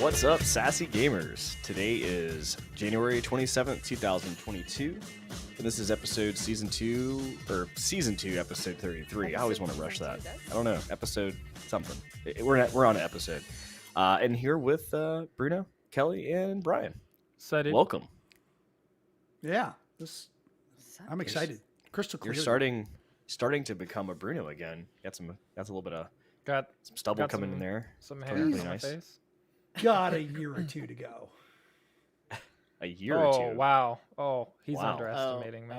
What's up, sassy gamers? Today is January 27th, 2022, and this is season 2, episode 33. I always want to rush that. I don't know, episode something. We're on an episode. And here with Bruno, Kelly, and Brian. Excited. Welcome. Yeah, I'm excited. Crystal clear. You're starting to become a Bruno again. Got a little bit of some stubble coming in there. Some hair really on nice. my face. Got a year or two to go. A year or two. Oh wow! Oh, he's Wow. underestimating me.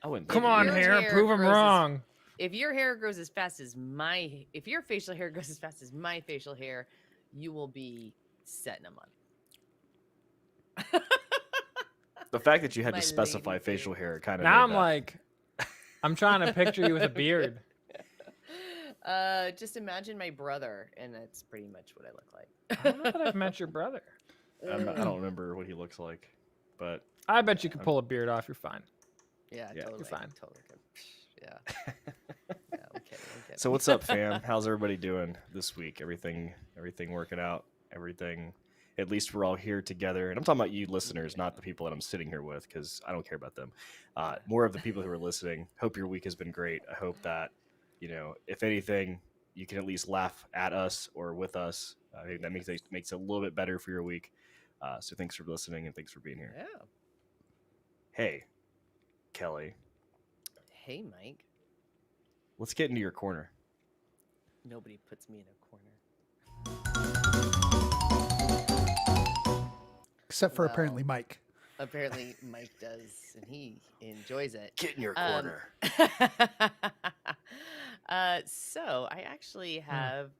I wouldn't. Come think on, you- hair, prove him wrong. If your hair grows as fast as if your facial hair grows as fast as my facial hair, you will be set in a month. The fact that you had My to specify lady. facial hair kind of. Now I'm like, I'm trying to picture you with a beard. Just imagine my brother, and that's pretty much what I look like. I don't know that I've met your brother. I don't remember what he looks like, but I bet you could pull a beard off. You're fine. Yeah, Yeah, totally. you're fine. Totally good. Yeah. Yeah, I'm kidding. so what's up, fam? How's everybody doing this week? Everything working out? Everything? At least we're all here together, and I'm talking about you listeners, not the people that I'm sitting here with, because I don't care about them. More of the people who are listening. Hope your week has been great. I hope that, if anything, you can at least laugh at us or with us. I think that makes it a little bit better for your week. So thanks for listening and thanks for being here. Yeah. Hey, Kelly, Hey, Mike. let's get into your corner. Nobody puts me in a corner. Except for Well. apparently Mike. Apparently, Mike does, and he enjoys it. Get in your Um, corner. So I actually have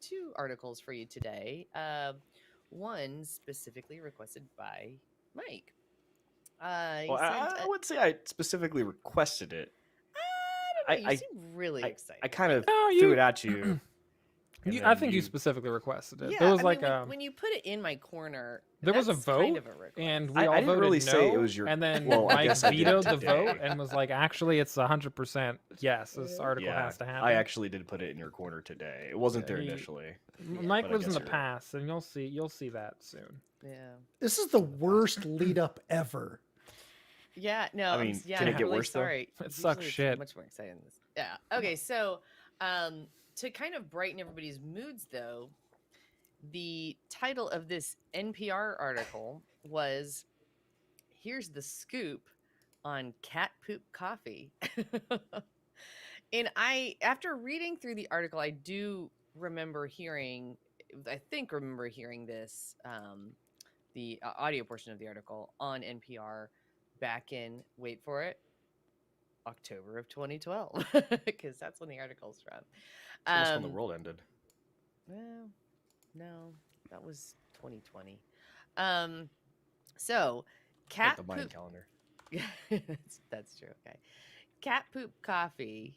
two articles for you today. One specifically requested by Mike. He Well, sent I would say I specifically requested it. I don't know, I- you seem really excited. I kind of No, threw you- it at you. and I then think you specifically requested it. Yeah, There was I like mean, when you put it in my corner, there was a that's kind vote, of a request. and we I all didn't voted really no, say it was your- and then well, I Mike guess I did vetoed the today. vote and was like, actually, it's 100% yes. This article Yeah, has to happen. I actually did put it in your corner today. It wasn't there Yeah, initially. Mike but I lives in guess the you're right. past, and you'll see that soon. Yeah. This is the worst lead up ever. Yeah, no, I mean, yeah, can it I'm get really worse, though? sorry. It sucks Usually it's shit. Much more exciting than this. Yeah. Okay, so to kind of brighten everybody's moods, though, the title of this NPR article was "Here's the Scoop on Cat Poop Coffee," and after reading through the article, I do remember hearing this, the audio portion of the article on NPR back in, wait for it, October of 2012, because that's when the article's from. That's when the world ended. Well, no, that was 2020. So cat Like the Mayan poop. calendar. That's true. Okay, cat poop coffee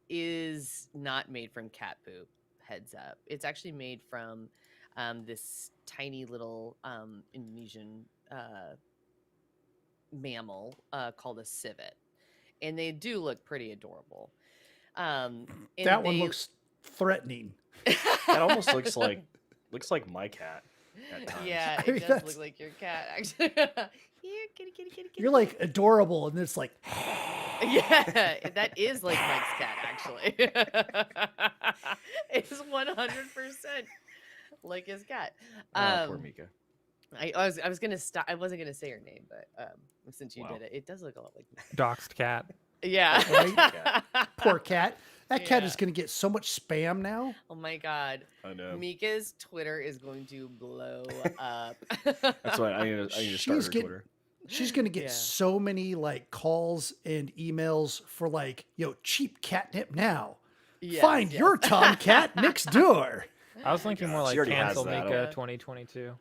is not made from cat poop. Heads up, it's actually made from this tiny little Indonesian mammal called a civet, and they do look pretty adorable. And That one looks threatening. That almost looks like my cat at times. Yeah, I mean, it does that's- look like your cat, actually. Here, kitty, kitty, kitty, kitty. You're like adorable, and it's like, Yeah, that is like Mike's cat, actually. It's 100% like his cat. Oh, poor Mika. I was gonna stop. I wasn't gonna say her name, but since you Wow. did it, it does look a lot like. Doxed cat. Yeah. poor cat. That cat Yeah. is going to get so much spam now. Oh my God. I know. Mika's Twitter is going to blow up. That's why I need to start She's her get- Twitter. She's going to get Yeah. so many like calls and emails for like, cheap catnip now. Yes, Find yes. your tomcat next door. I was thinking more She like already has cancel that. Mika Yeah. 2022.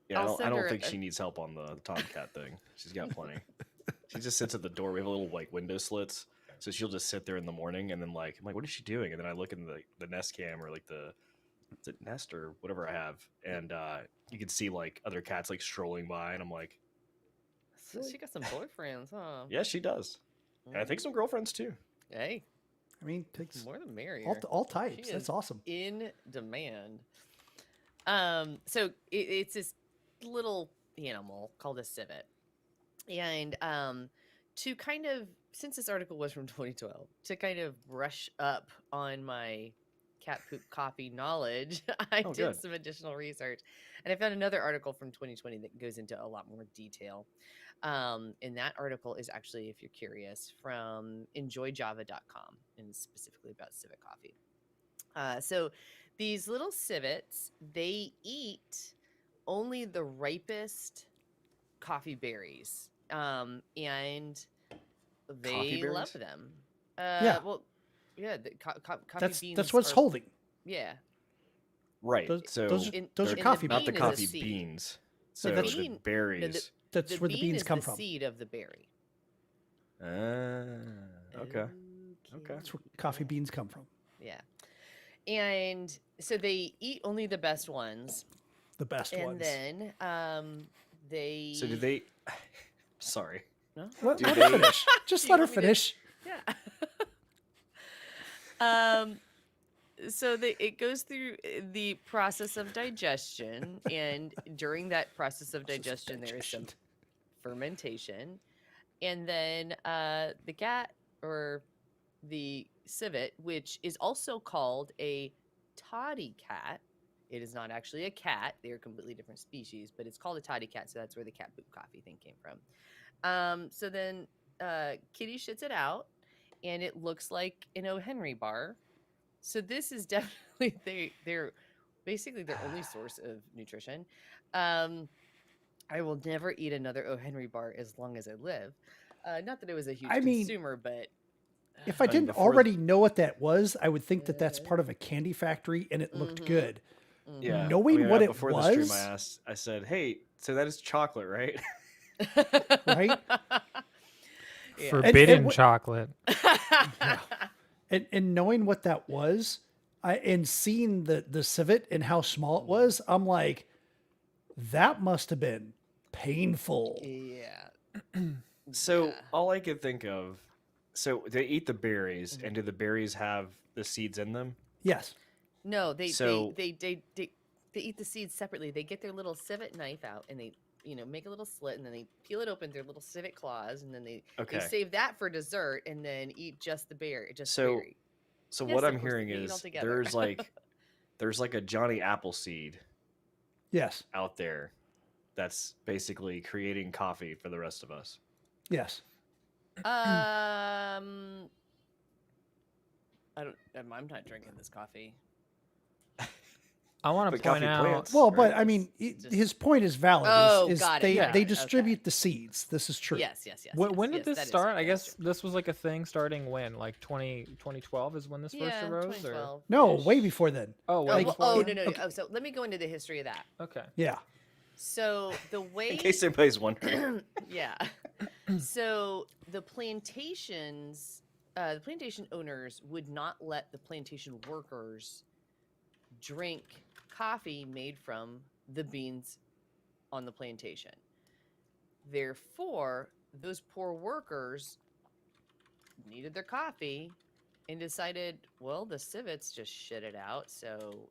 Yeah, I'll I send don't her think a- she needs help on the Tomcat thing. She's got plenty. She just sits at the door. We have a little like window slits, so she'll just sit there in the morning, and then like I'm like, what is she doing? And then I look in the Nest Cam or like the Nest or whatever I have, and you can see like other cats like strolling by, and I'm like, So she got some boyfriends, huh? yeah, she does. And I think some girlfriends too. Hey, I mean, takes more the merrier. all types. She That's is awesome. in demand. So it's this little animal called a civet, and to kind of, since this article was from 2012, to kind of brush up on my cat poop coffee knowledge, I Oh, did good. some additional research, and I found another article from 2020 that goes into a lot more detail. And that article is actually, if you're curious, from enjoyjava.com, and it's specifically about civet coffee. So these little civets, they eat only the ripest coffee berries, and Coffee they love berries? them. Yeah. Well, yeah, the coffee That's beans what it's are, holding. yeah. Right. Those So those are, In, those are they're in the coffee not the bean beans. is a coffee seed. beans. No, So that's- the No, the, berries. That's the where the bean beans is come the from. seed of the berry. Okay. Okay. That's where coffee beans come from. Yeah. And so they eat only the best ones, The best and ones. then they. So do they? Sorry. No? Let, do let they- her finish. Just Do you let her want me to- finish. Yeah. So it goes through the process of digestion, and during that process of digestion, there is some fermentation, and then the cat, or the civet, which is also called a toddy cat. It is not actually a cat; they are completely different species, but it's called a toddy cat, so that's where the cat poop coffee thing came from. So then Kitty shits it out, and it looks like an O. Henry bar. So this is definitely they're basically their only source of nutrition. I will never eat another O. Henry bar as long as I live. Not that I was a huge I mean, consumer, but If I mean, didn't before already know what that was, I would think that that's part of a candy factory and it looked Mhm. good. Yeah. Knowing what it before the stream, I was? asked. I said, "Hey, so that is chocolate, right?" Right? Yeah. Forbidden wh- chocolate. And knowing what that was, and seeing the civet and how small it was, I'm like, that must have been painful. Yeah. So Yeah. all I could think of, so they eat the berries, and do the berries have the seeds in them? Yes. No, they So- they eat the seeds separately. They get their little civet knife out, and they make a little slit, and then they peel it open with their little civet claws, and then they Okay. save that for dessert, and then eat just the berry, the So- berry. So Yes, what of I'm course, hearing they eat all is together. there's like a Johnny Appleseed Yes. out there that's basically creating coffee for the rest of us. Yes. I don't. I'm not drinking this coffee. I want to But point coffee out. plants- Well, but right? I mean, Just- his point is valid. Oh, is got it, they got they it, distribute the seeds. This is true. Yes. When yes, did this that is start? true, I that is guess true. this was like a thing starting when, like 2012 is when this first Yeah, arose, or 2012. No, way before then. oh, Oh, way Like- before. oh then? no. Okay. Oh, so let me go into the history of that. Okay. Yeah. So the way, In case anybody's wondering. yeah. So the plantation owners would not let the plantation workers drink coffee made from the beans on the plantation. Therefore, those poor workers needed their coffee and decided, well, the civets just shit it out, so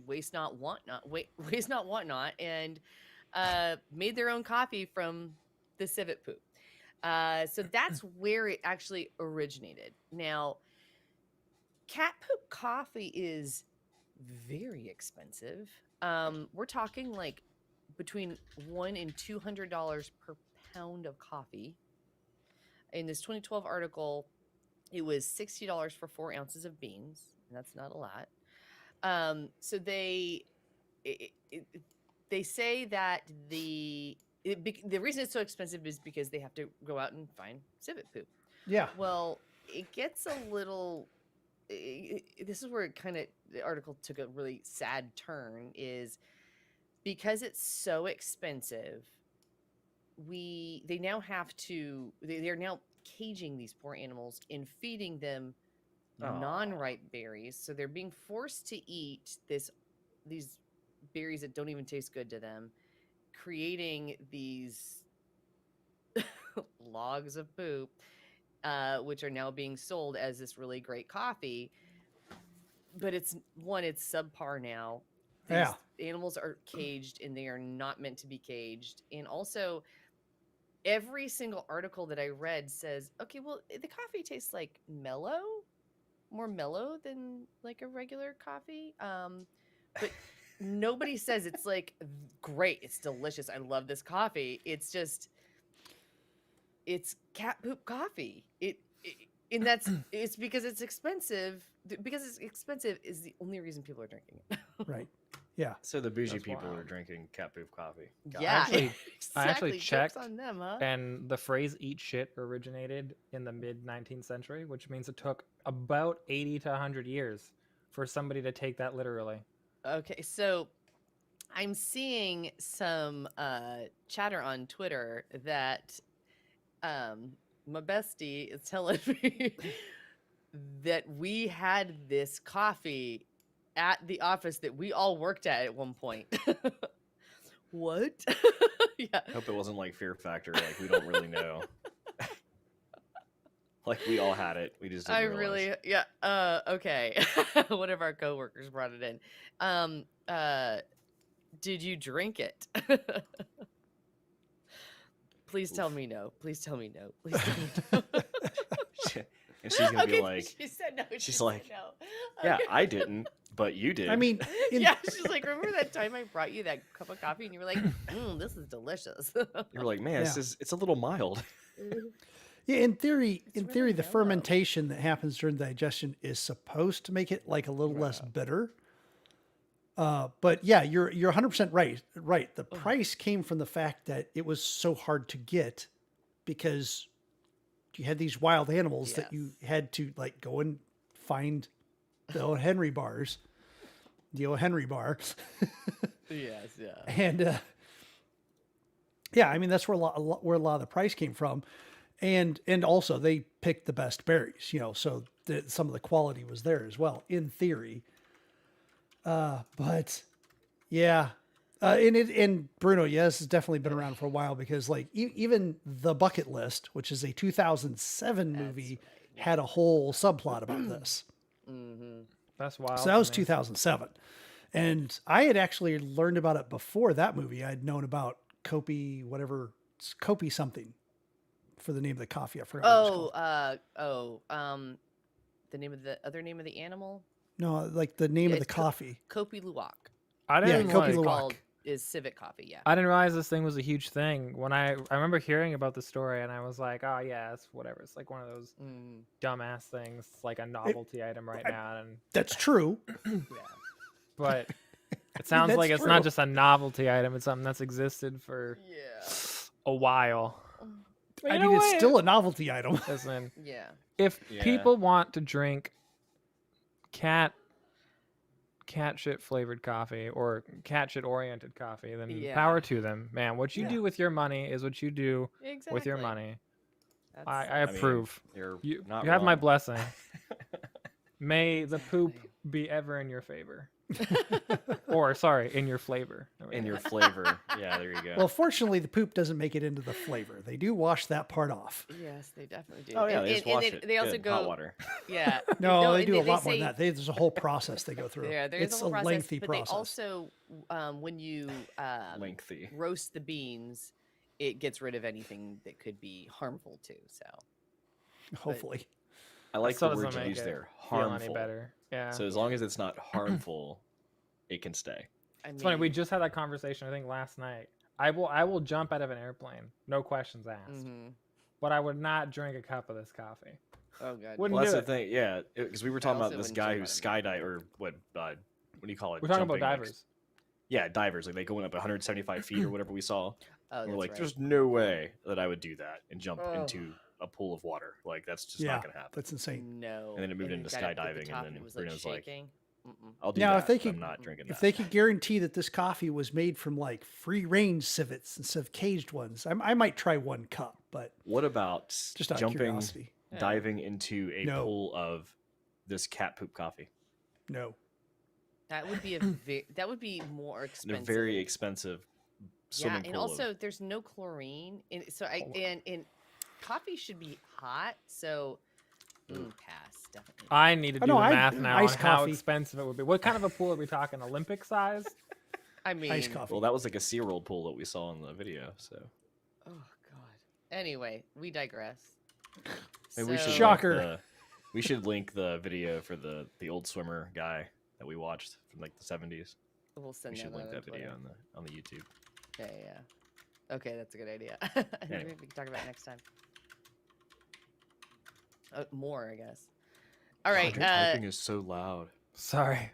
waste not, want not, and made their own coffee from the civet poop. So that's where it actually originated. Now, cat poop coffee is very expensive. We're talking like between $100 and $200 per pound of coffee. In this 2012 article, it was $60 for 4 ounces of beans, and that's not a lot. So they say that the reason it's so expensive is because they have to go out and find civet poop. Yeah. Well, it gets a little. This is where the article took a really sad turn, is because it's so expensive. They now have to. They're now caging these poor animals and feeding them Aw. non-ripe berries, so they're being forced to eat these berries that don't even taste good to them, creating these logs of poop, which are now being sold as this really great coffee. But it's subpar now. These Yeah. animals are caged and they are not meant to be caged. And also, every single article that I read says, okay, well, the coffee tastes like more mellow than like a regular coffee. But nobody says it's like great, it's delicious, I love this coffee. It's just, it's cat poop coffee. And that's it's because it's expensive. Because it's expensive is the only reason people are drinking it. Right. Yeah. So the bougie That's people are wild. drinking cat poop coffee. Got it. Yeah, actually- I actually exactly. Jokes checked, on them, huh? And the phrase "eat shit" originated in the mid 19th century, which means it took about 80 to 100 years for somebody to take that literally. Okay, so I'm seeing some chatter on Twitter that my bestie is telling me that we had this coffee at the office that we all worked at one point. What? Yeah. I hope it wasn't like Fear Factor. Like we don't really know. Like we all had it. We just didn't I realize. really, yeah. Okay. One of our coworkers brought it in. Did you drink it? Please tell me no. Please tell me no. Please tell me no. And she's gonna be Okay, like, she said no. she's she said like, no. "Yeah, Okay. I didn't, but you did." I mean, in, Yeah, she's like, remember that time I brought you that cup of coffee and you were like, this is delicious. you were like, "Man, Yeah. it's a little mild." yeah, in theory, It's really the mellow. fermentation that happens during digestion is supposed to make it like a little less bitter. But yeah, you're 100% right. Right. The price came from the fact that it was so hard to get because you had these wild animals that you had to like go and find the O. Henry bars, the O. Henry bar. Yes, yeah. And yeah, I mean that's where a lot of the price came from, and also they picked the best berries, you know, so some of the quality was there as well in theory. But yeah, and Bruno, yeah, this has definitely been around for a while because like even The Bucket List, which is a 2007 movie, had a whole subplot about this. Mm-hmm. That's wild. So that to was me. 2007. And I had actually learned about it before that movie. I'd known about Kopi, whatever, it's Kopi something for the name of the coffee. I forgot what it was called. The name of the other name of the animal? No, like the name of Yeah, the coffee. Kopi Luwak. I Yeah, didn't Kopi like, Luwak. Called is civet coffee, yeah. I didn't realize this thing was a huge thing. When I remember hearing about the story and I was like, oh yeah, it's whatever. It's like one of those Mm, dumbass things. It's like a novelty item right now. And That's true. yeah. but it sounds that's like it's true. not just a novelty item. It's something that's existed for Yeah. a while. But I you mean, know it's what? still a novelty item. Listen, Yeah. if Yeah. people want to drink cat shit flavored coffee or cat shit oriented coffee, then Yeah. power to them, man. What you Yeah. do with your money is what you do Exactly. with your money. That's, I mean, approve. You're You not have my wrong. blessing. May the poop Exactly. be ever in your favor. Or sorry, in your flavor. There we In go. your flavor. Yeah, there you go. Well, fortunately, the poop doesn't make it into the flavor. They do wash that part off. yes, they definitely do. oh yeah, And- they just and wash they, it. they also Good, go hot water. Yeah. No, they and do a lot more say- than that. There's a whole process they go through. Yeah, there's It's a whole process, lengthy but process. they also, when you Lengthy. roast the beans, it gets rid of anything that could be harmful too. So Hopefully. I like still the doesn't word you make used it there. feel any Harmful. better. Yeah. So as long as it's not harmful, it can stay. I mean, It's funny, we just had that conversation I think last night. I will jump out of an airplane, no questions asked. mhm. But I would not drink a cup of this coffee. Oh god. Wouldn't Well, that's do the thing. Yeah, because we were talking also about this wouldn't guy jump who's out of skydive or what do you call it? We're talking about Jumping, like, divers. yeah, divers. Like they go up 175 feet or whatever we saw. Oh, And we're that's like, right. there's no way that I would do that and jump Oh. into a pool of water. Like that's just Yeah, not gonna happen. that's insane. No. And then it moved it into got up to the skydiving, and top then it was Bruno's like, shaking. Mm-mm. I'll do Now, that. if they but I'm could- not drinking that. If they could guarantee that this coffee was made from like free range civets instead of caged ones, I might try one cup, but What about just out of jumping, curiosity. Yeah. diving into a No. pool of this cat poop coffee? No. That would be that would be more They're expensive. very expensive swimming and pool. also there's no chlorine, and so Oh, and coffee should be hot, so Pass, definitely. I need to Oh, do no, the I- math now on iced how coffee. expensive it would be. What kind of a pool are we talking? Olympic size? I mean, Iced coffee. Well, that was like a SeaWorld pool that we saw in the video. So oh god. Anyway, we digress. maybe we should Shocker. we should link the video for the old swimmer guy that we watched from like the 70s. We'll send We should that link out that on video Twitter. on the YouTube. Yeah. Okay, that's a good idea. Anyway. We can talk about it next time. More, I guess. All God, right. your typing is so loud. Sorry.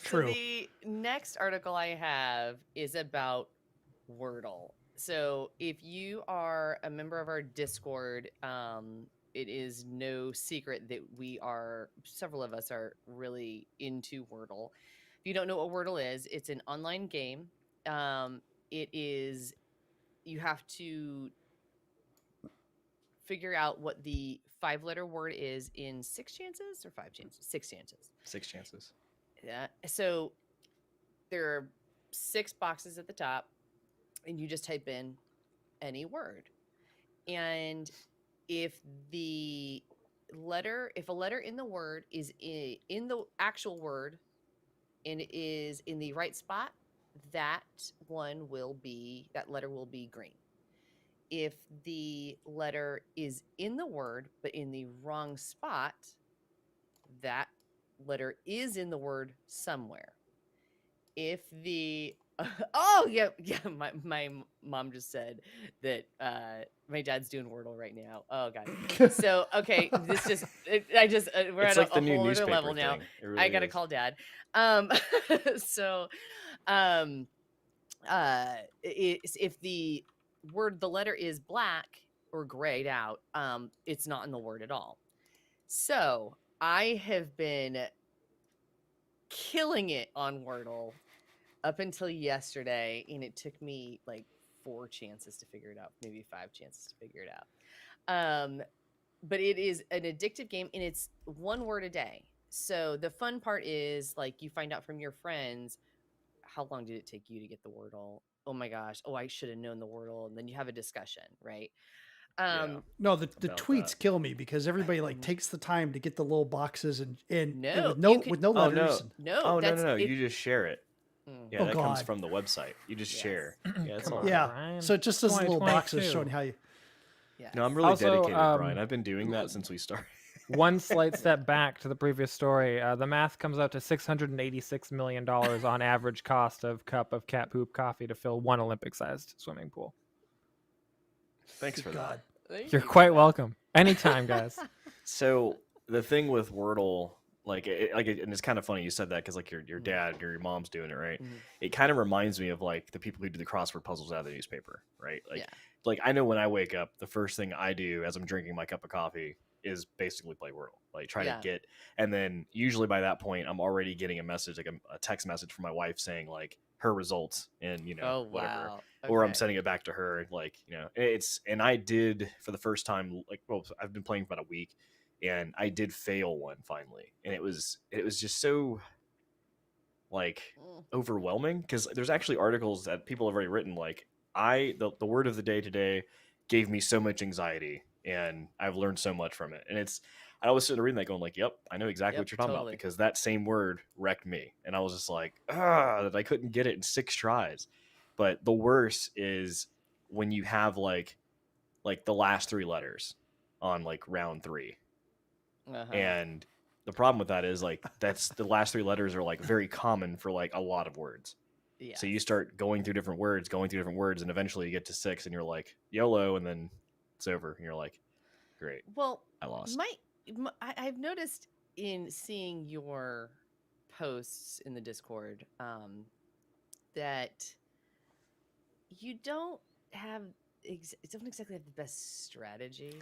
True. So the next article I have is about Wordle. So if you are a member of our Discord, it is no secret that several of us are really into Wordle. If you don't know what Wordle is, it's an online game. You have to figure out what the 5-letter word is in 6 chances or 5 chances? 6 chances. 6 chances. Yeah. So there are 6 boxes at the top, and you just type in any word. And if a letter in the word is in the actual word and it is in the right spot, that letter will be green. If the letter is in the word but in the wrong spot, that letter is in the word somewhere. If the my mom just said that my dad's doing Wordle right now. Oh god. So okay, we're It's at like a the new whole other newspaper level now. thing. It really I gotta is. call dad. If the letter is black or grayed out, it's not in the word at all. So I have been killing it on Wordle up until yesterday, and it took me like 4 chances to figure it out, maybe 5 chances to figure it out. But it is an addictive game, and it's 1 word a day. So the fun part is like you find out from your friends, how long did it take you to get the Wordle? Oh my gosh. Oh, I should have known the Wordle. And then you have a discussion, right? No, the about tweets that. kill me because everybody like takes the time to get the little boxes and No, with no you can- with no Oh letters. no! No, No! You just share it. Mm. Yeah, Oh, that comes God. from the website. You just Yes. share. Yeah, that's Come all. on. Yeah. Brian. So it just does little boxes 2022. showing how you. Yes. No, I'm really Also, dedicated, Brian. I've been doing that since we started. One slight step back to the previous story. The math comes out to $686 million on average cost of cup of cat poop coffee to fill 1 Olympic-sized swimming pool. Thanks for Good God. Thank You're you for quite that. welcome. Anytime, guys. So the thing with Wordle, and it's kind of funny you said that because like your dad or your mom's doing it, right? Mhm. It kind of reminds me of like the people who do the crossword puzzles out of the newspaper, right? Like, Yeah. like I know when I wake up, the first thing I do as I'm drinking my cup of coffee is basically play Wordle, like try Yeah. to get, and then usually by that point I'm already getting a message, like a text message from my wife saying like her results and Oh whatever. wow. Or I'm Okay. sending it back to her, like and I did for the first time, like, well, I've been playing for about a week, and I did fail one finally, and it was just so like Mm. overwhelming because there's actually articles that people have already written like the word of the day today gave me so much anxiety and I've learned so much from it, and I was sitting there reading that going like, yep, I know exactly Yep, what you're talking totally. about because that same word wrecked me, and I was just like, that I couldn't get it in 6 tries. But the worst is when you have like the last 3 letters on like round 3, Uh-huh. and the problem with that is like that's the last 3 letters are like very common for like a lot of words. Yeah. So you start going through different words, and eventually you get to 6 and you're like YOLO, and then it's over and you're like, great, Well, I lost. I've noticed in seeing your posts in the Discord that you don't exactly have the best strategy.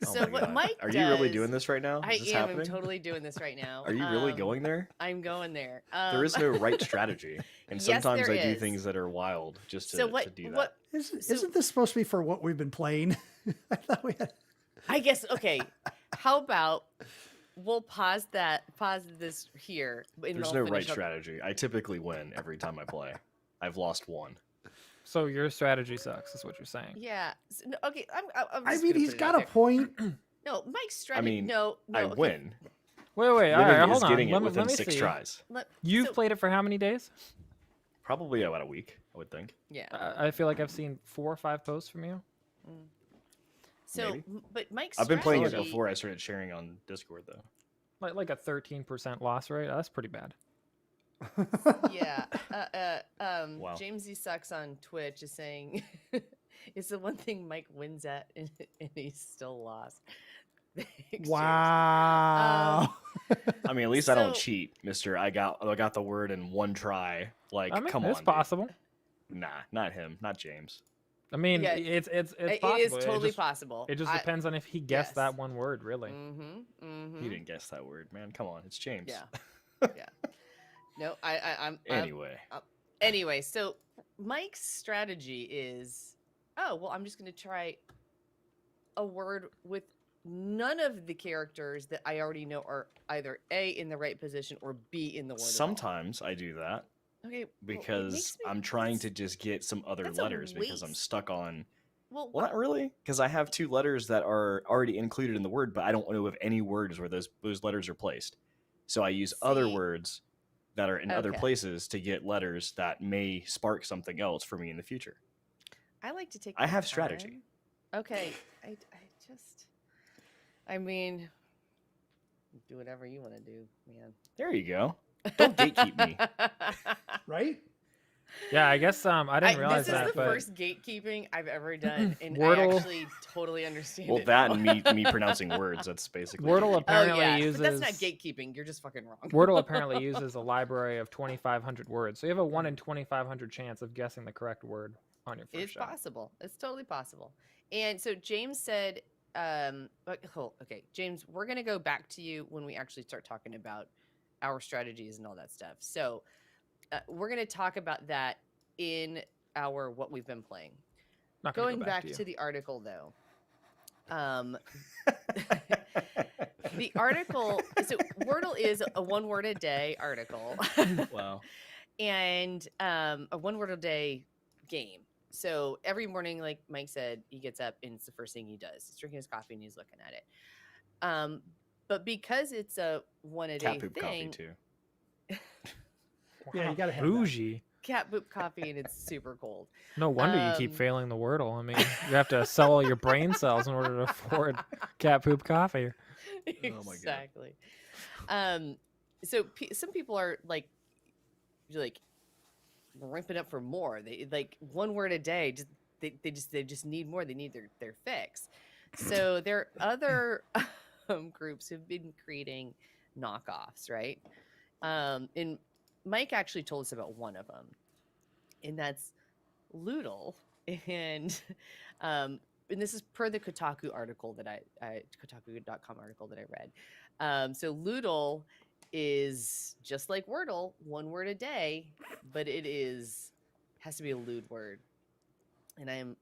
Oh So my what God. Mike Are you really does- doing this right now? I Is this am. happening? I'm totally doing this right now. Are you really going there? I'm going there. There is no right strategy, and Yes, sometimes there I do is. things that are wild just to, So what? to do that. What? Isn't this supposed to be for what we've been playing? I thought we had. I guess. Okay. How about we'll pause this here. And There's I'll no finish right up. strategy. I typically win every time I play. I've lost one. So your strategy sucks, is what you're saying. Yeah. No, okay. I'm I just mean, gonna he's put it got out a there. point. No, Mike's I strategy. mean, no. I Okay. win. Wait, all Winning right, is hold on. getting it Let within me 6 see. tries. You've So, played it for how many days? Probably about a week, I would think. yeah. I feel like I've seen 4 or 5 posts from you. Mm. So, Maybe. but Mike's I've been playing it strategy- before I started sharing on Discord, though. Like a 13% loss rate. That's pretty bad. Yeah. Wow. James E sucks on Twitch is saying it's the one thing Mike wins at, and he's still lost. Thanks, James. Wow. I mean, at least I don't So- cheat, Mister. I got the word in one try. Like, I mean, come on, it's dude. possible. Nah, not him, not James. I mean, Yeah, it's It possible. is totally possible. It just depends on if he guessed that one word, really. Mm-hmm. Mm-hmm. He didn't guess that word, man. Come on, it's James. Yeah. Yeah. No, I'm Anyway, anyway, so Mike's strategy is, oh, well, I'm just going to try a word with none of the characters that I already know are either A, in the right position, or B, in the word at all. sometimes I do that Okay, well, it because makes me- I'm trying to that's- just get some other that's a letters because I'm waste. stuck on. Well, Well, not really, because I have 2 letters that are already included in the word, but I don't know of any words where those letters are placed. So I use other See- words that are in other Okay. places to get letters that may spark something else for me in the future. I like to take I my have strategy. time. Okay, I just, I mean, do whatever you want to do, man. There you go. Don't gatekeep me. Right? Yeah, I guess I didn't realize this is that, the but first gatekeeping I've ever done, and I Wordle- actually totally understand Well, it that now. and me pronouncing words. That's basically Wordle gatekeeping. apparently oh yeah, uses but that's not gatekeeping. You're just fucking wrong. Wordle apparently uses a library of 2,500 words, so you have a 1 in 2,500 chance of guessing the correct word on your first It's shot. possible. It's totally possible. And so James said, okay, James, we're gonna go back to you when we actually start talking about our strategies and all that stuff. So we're gonna talk about that in our what we've been playing. Not gonna Going go back to, to you. the article though, the article. So Wordle is a 1 word a day article, Wow. and a 1 word a day game. So every morning, like Mike said, he gets up and it's the first thing he does. He's drinking his coffee and he's looking at it. But because it's a 1 a day Cat poop coffee thing, too. Yeah, you gotta have bougie. cat poop coffee, and it's super cold. No wonder you keep Um, failing the Wordle. I mean, you have to sell all your brain cells in order to afford cat poop coffee. Oh my God. Exactly. So some people are like ramping up for more. They like 1 word a day. They just need more. They need their fix. So there are other groups who've been creating knockoffs, right? And Mike actually told us about one of them, and that's Loodle. And this is per the Kotaku article that Kotaku.com article that I read. So Loodle is just like Wordle, 1 word a day, but it has to be a lewd word. And I am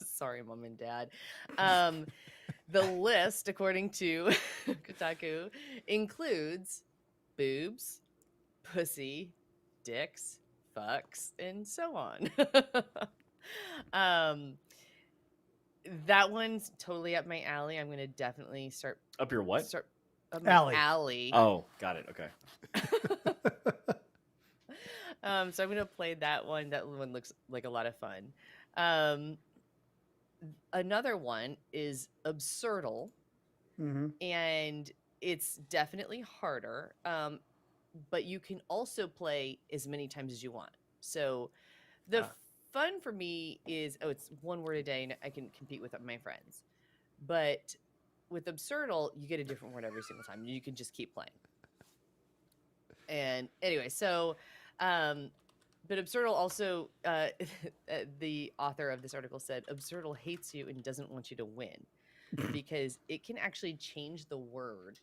sorry, Mom and Dad. The list, according to Kotaku, includes boobs, pussy, dicks, fucks, and so on. That one's totally up my alley. I'm gonna definitely start Up your what? up my Alley. alley. Oh, got it. Okay. So I'm gonna play that one. That one looks like a lot of fun. Another one is Absurdle, Mm-hmm. and it's definitely harder. But you can also play as many times as you want. So the fun for me is, it's 1 word a day, and I can compete with my friends. But with Absurdle, you get a different word every single time. You can just keep playing. And anyway, so, but Absurdle also, the author of this article said, Absurdle hates you and doesn't want you to win because it can actually change the word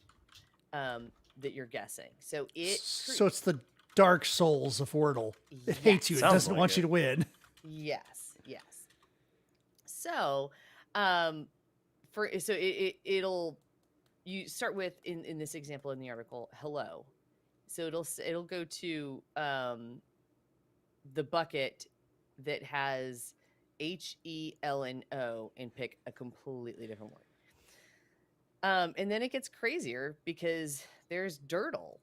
that you're guessing. So So it's the Dark Souls of Wordle. It hates you. It Sounds doesn't like want it. you to win. Yes. So, it'll you start with in this example in the article, hello. So it'll go to the bucket that has HELNO and pick a completely different word. And then it gets crazier because there's Dirtle.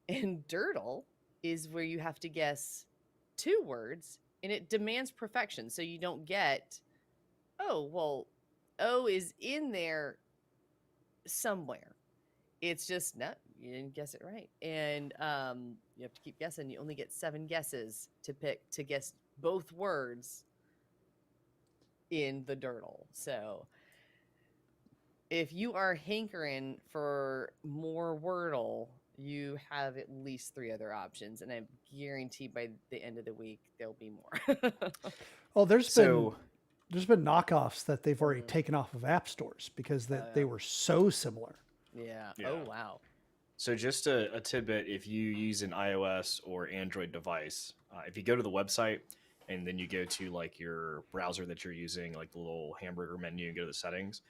And Dirtle is where you have to guess 2 words, and it demands perfection. So you don't get, oh, well, O is in there somewhere. It's just, no, you didn't guess it right. And you have to keep guessing. You only get 7 guesses to guess both words in the Dirtle. So if you are hankering for more Wordle, you have at least 3 other options, and I guarantee by the end of the week there'll be more. Oh, there's So been knockoffs that they've already taken off of app stores because they were so similar. Yeah. Yeah. Oh wow. So just a tidbit, if you use an iOS or Android device, if you go to the website and then you go to like your browser that you're using, like the little hamburger menu, and go to the settings,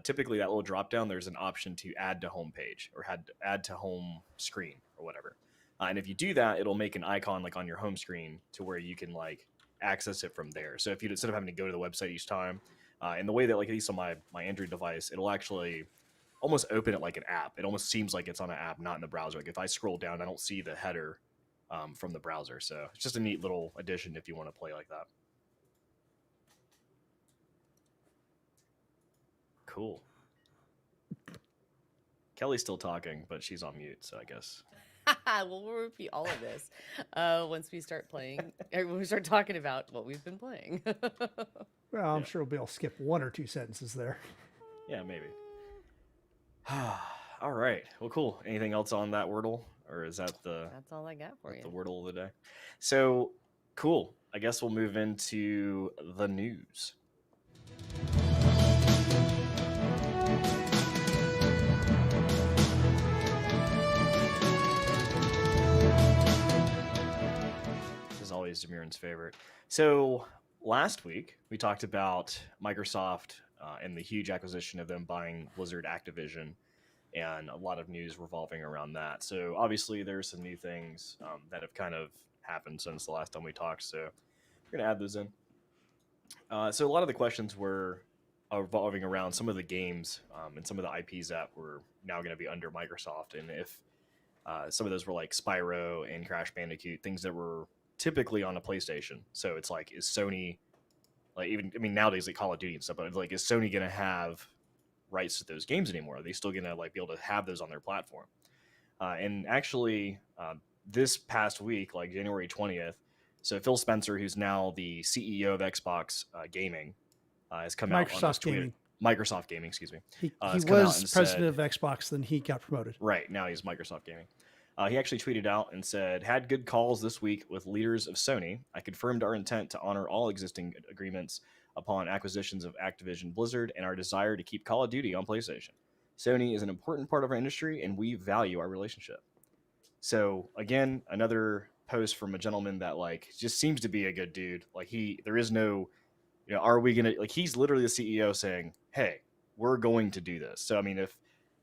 typically that little drop down, there's an option to add to home page or add to home screen or whatever. And if you do that, it'll make an icon like on your home screen to where you can like access it from there. So if you, instead of having to go to the website each time, and the way that like at least on my Android device, it'll actually almost open it like an app. It almost seems like it's on an app, not in the browser. Like if I scroll down, I don't see the header from the browser. So it's just a neat little addition if you want to play like that. Cool. Kelly's still talking, but she's on mute, so I guess. Well, we'll repeat all of this once we start playing, or when we start talking about what we've been playing. Well, I'm sure we'll be able to skip 1 or 2 sentences there. Yeah, maybe. All right. Well, cool. Anything else on that Wordle? Or is that That's all I got for you. the Wordle of the day? So, cool. I guess we'll move into the news. This is always Demiran's favorite. So, last week, we talked about Microsoft and the huge acquisition of them buying Blizzard Activision, and a lot of news revolving around that. So obviously there's some new things that have kind of happened since the last time we talked. So we're going to add those in. So a lot of the questions were revolving around some of the games and some of the IPs that were now going to be under Microsoft. And if some of those were like Spyro and Crash Bandicoot, things that were typically on a PlayStation. So it's like, is Sony, like even, I mean, nowadays like Call of Duty and stuff, but it's like, is Sony going to have rights to those games anymore? Are they still gonna like be able to have those on their platform? And actually, this past week, like January 20th, so Phil Spencer, who's now the CEO of Xbox Gaming, has come out on this tweet. Microsoft Gaming, excuse me. He was president of Xbox, then he got promoted. Right, now he's Microsoft Gaming. He actually tweeted out and said, "Had good calls this week with leaders of Sony. I confirmed our intent to honor all existing agreements upon acquisitions of Activision Blizzard and our desire to keep Call of Duty on PlayStation. Sony is an important part of our industry and we value our relationship." So again, another post from a gentleman that like just seems to be a good dude. Like there is no, are we going to, like, he's literally the CEO saying, hey, we're going to do this. So, I mean, if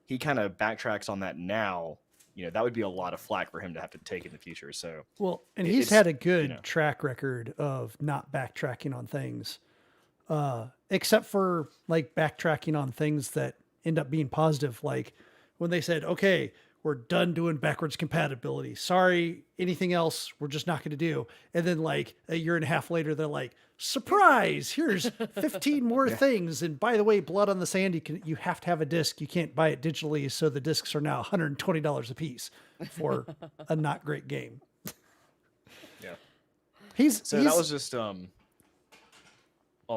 he kind of backtracks on that now, that would be a lot of flack for him to have to take in the future. So, well, and he's had a good track record of not backtracking on things. Except for like backtracking on things that end up being positive. Like when they said, okay, we're done doing backwards compatibility. Sorry, anything else we're just not going to do. And then like a year and a half later, they're like, surprise, here's 15 more things. And by the way, Blood on the Sand, you have to have a disc. You can't buy it digitally. So the discs are now $120 a piece for a not great game. Yeah. That was just, I'll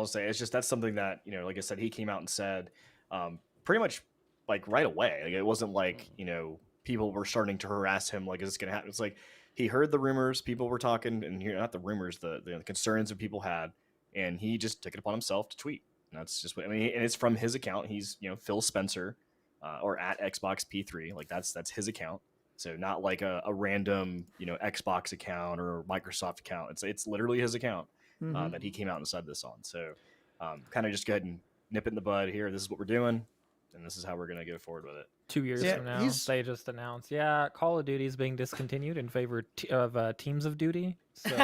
say it's just, that's something that, like I said, he came out and said pretty much like right away. Like it wasn't like, people were starting to harass him. Like, is this going to happen? It's like he heard the rumors, people were talking, and not the rumors, the concerns that people had, and he just took it upon himself to tweet. And that's just what, and it's from his account. He's, Phil Spencer or at Xbox P3. Like that's his account. So not like a random, Xbox account or Microsoft account. It's literally his account. That he came out and said this on. So kind of just go ahead and nip it in the bud here. This is what we're doing. and this is how we're going to go forward with it. 2 years Yeah, from now, he's- they just announced, yeah, Call of Duty is being discontinued in favor of Teams of Duty. So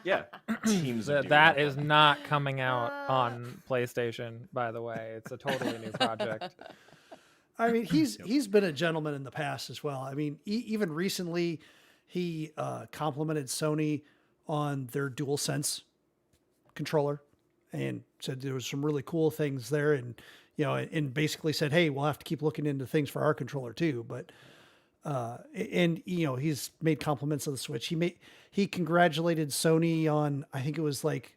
Yeah, Teams of Duty. that is not coming out on PlayStation, by the way. It's a totally new project. I mean, he's been a gentleman in the past as well. I mean, even recently, he complimented Sony on their DualSense controller and said there was some really cool things there, and and basically said, hey, we'll have to keep looking into things for our controller too. But and he's made compliments of the Switch. He congratulated Sony on, I think it was like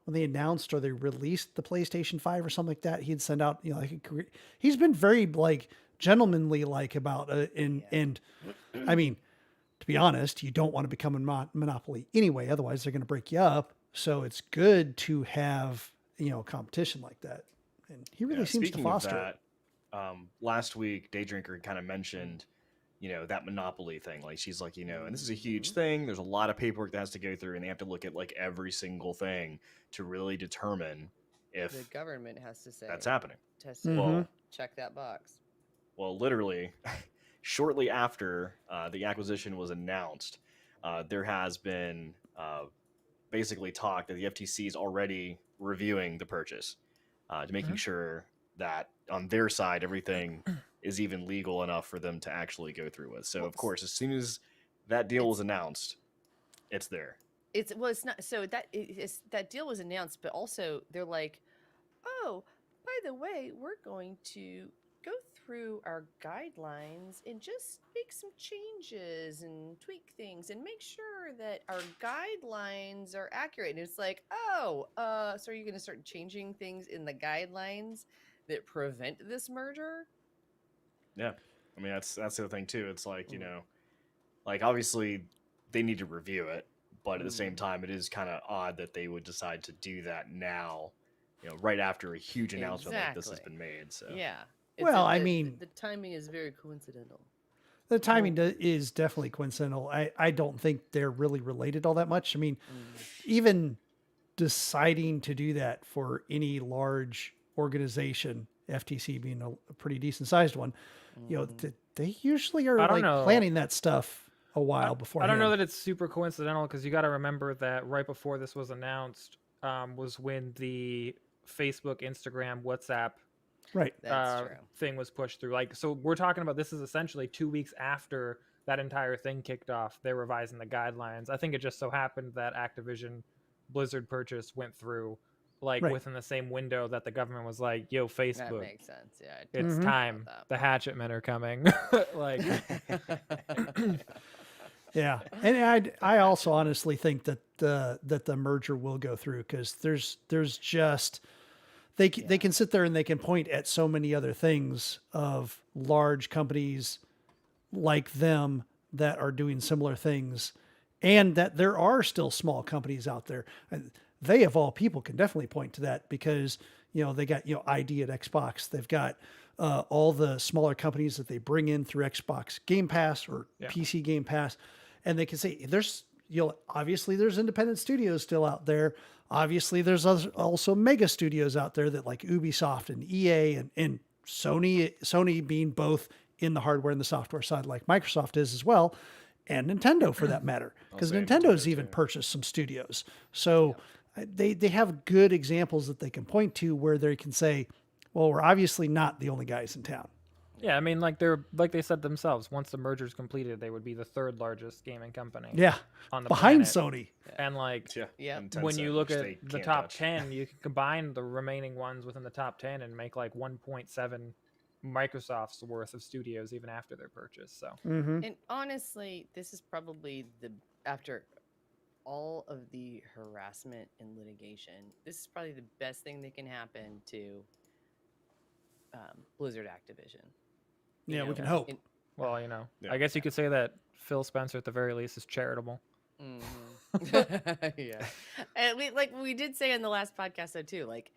when they announced or they released the PlayStation 5 or something like that. He'd send out, he's been very like gentlemanly like about and I mean, to be honest, you don't want to become a monopoly anyway, otherwise they're going to break you up. So it's good to have, competition like that. And he really seems to speaking foster of it. that, last week Daydrinker kind of mentioned that monopoly thing. Like she's like, and this is a huge thing. There's a lot of paperwork that has to go through, and they have to look at like every single thing to really determine if The government has to say that's happening. Has to Mhm. check that box. Well, literally, shortly after the acquisition was announced, there has been basically talk that the FTC is already reviewing the purchase, to making sure that on their side everything is even legal enough for them to actually go through with. So, of course, as soon as that deal was announced, it's there. It's not so that deal was announced, but also they're like, oh, by the way, we're going to go through our guidelines and just make some changes and tweak things and make sure that our guidelines are accurate. And it's like, oh, so are you going to start changing things in the guidelines that prevent this merger? Yeah, I mean that's the thing too. It's like like obviously they need to review it, but at the same time, it is kind of odd that they would decide to do that now, right after a huge announcement like this has been made. So Yeah. Well, I mean, the timing is very coincidental. the timing is definitely coincidental. I don't think they're really related all that much. I mean, even deciding to do that for any large organization, FTC being a pretty decent sized one, they usually are I don't like know. planning that stuff a while before. I don't know that it's super coincidental because you got to remember that right before this was announced was when the Facebook, Instagram, WhatsApp Right. That's true. thing was pushed through. Like, so we're talking about this is essentially 2 weeks after that entire thing kicked off. They're revising the guidelines. I think it just so happened that Activision Blizzard purchase went through like Right. within the same window that the government was like, yo, That Facebook, makes sense. Yeah. it's Mhm. time. The hatchet men are coming. Like, Yeah, and I also honestly think that the merger will go through because there's just they can sit there and they can point at so many other things of large companies like them that are doing similar things, and that there are still small companies out there. And they of all people can definitely point to that because they got ID at Xbox. They've got all the smaller companies that they bring in through Xbox Game Pass or PC Game Pass. And they can say there's, obviously there's independent studios still out there. Obviously there's also mega studios out there that like Ubisoft and EA and Sony being both in the hardware and the software side, like Microsoft is as well. And Nintendo for that matter, because Nintendo's even purchased some studios. So they have good examples that they can point to where they can say, well, we're obviously not the only guys in town. yeah, I mean, like they said themselves, once the merger's completed, they would be the third largest gaming company. Yeah. On the Behind planet. Sony. And like, Yeah. and when you Tencent, look which at they the can't top touch. 10, you can combine the remaining ones within the top 10 and make like 1.7 Microsoft's worth of studios even after their purchase. So Mm-hmm. And honestly, this is probably after all of the harassment and litigation, this is probably the best thing that can happen to Blizzard Activision. Yeah, we can hope. well, Yeah. I guess you could say that Phil Spencer at the very least is charitable. Yeah, and we did say in the last podcast though too, like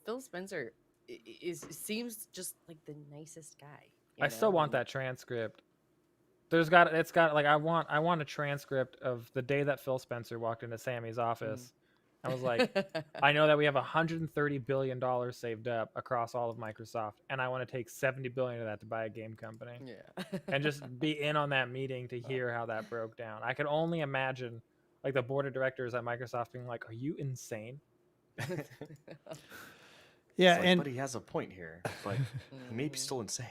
Phil Spencer seems just like the nicest guy. I still want that transcript. It's got like I want a transcript of the day that Phil Spencer walked into Sammy's office I was like, I know that we have $130 billion saved up across all of Microsoft, and I want to take $70 billion of that to buy a game company. Yeah. And just be in on that meeting to hear how that broke down. I could only imagine like the board of directors at Microsoft being like, are you insane? Yeah, It's like, and but he has a point here, but he may be still insane.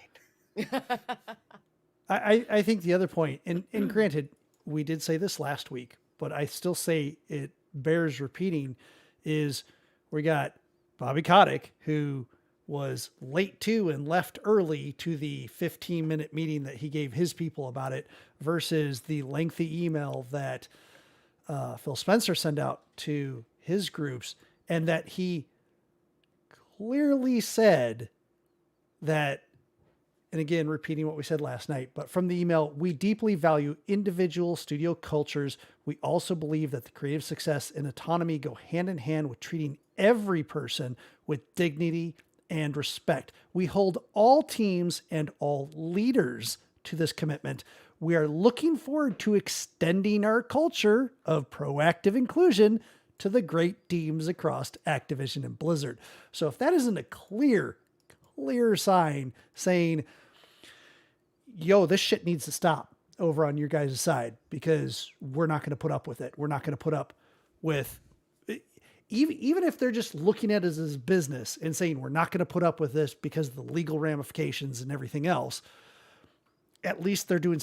I think the other point, and granted, we did say this last week, but I still say it bears repeating, is we got Bobby Kotick, who was late to and left early to the 15-minute meeting that he gave his people about it, versus the lengthy email that Phil Spencer sent out to his groups, and that he clearly said that, and again, repeating what we said last night, but from the email, we deeply value individual studio cultures. We also believe that the creative success and autonomy go hand in hand with treating every person with dignity and respect. We hold all teams and all leaders to this commitment. We are looking forward to extending our culture of proactive inclusion to the great teams across Activision and Blizzard. So if that isn't a clear sign saying, yo, this shit needs to stop over on your guys' side, because we're not going to put up with it. We're not going to put up with, even if they're just looking at it as business and saying, we're not going to put up with this because of the legal ramifications and everything else, at least they're doing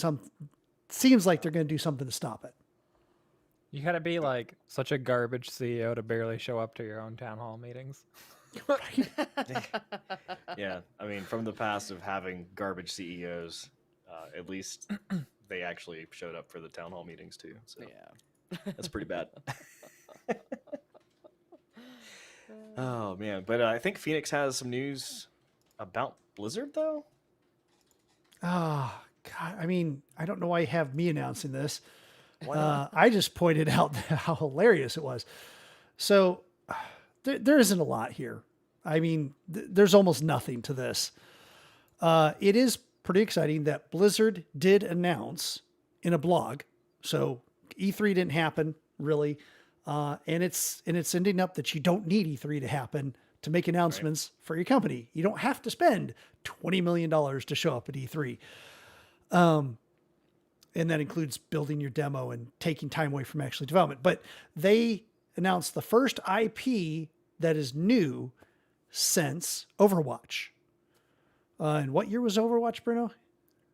seems like they're going to do something to stop it. You got to be like such a garbage CEO to barely show up to your own town hall meetings. Yeah, I mean, from the past of having garbage CEOs, at least they actually showed up for the town hall meetings too. So Yeah. that's pretty bad. Oh man, but I think Phoenix has some news about Blizzard though. Oh, God. I mean, I don't know why you have me announcing this. Why not? I just pointed out how hilarious it was. So there isn't a lot here. I mean, there's almost nothing to this. It is pretty exciting that Blizzard did announce in a blog. So E3 didn't happen really. And it's ending up that you don't need E3 to happen to make announcements for your company. You don't have to spend $20 million to show up at E3. And that includes building your demo and taking time away from actually development. But they announced the first IP that is new since Overwatch. And what year was Overwatch, Bruno?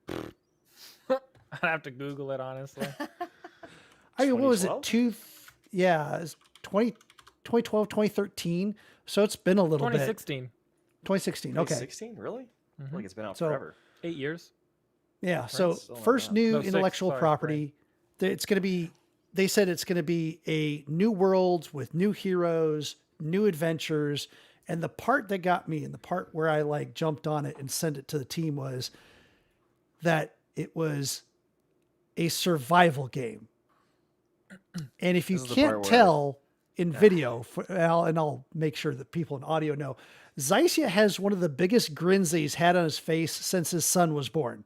I'd have to Google it, honestly. What was it? 2012? It's 2012, 2013. So it's been a little bit. 2016. 2016. Okay. 2016, really? I feel like it's been out So- forever. 8 years. Yeah. So still not first bad. new No, 6, intellectual sorry, property. It's going to be, they said it's going to be a new world with new heroes, new adventures. And the part that got me, and the part where I like jumped on it and sent it to the team, was that it was a survival game. And if you This is the can't part where- tell in video, and I'll make sure that people in audio know, Zycia has one of the biggest grins that he's had on his face since his son was born.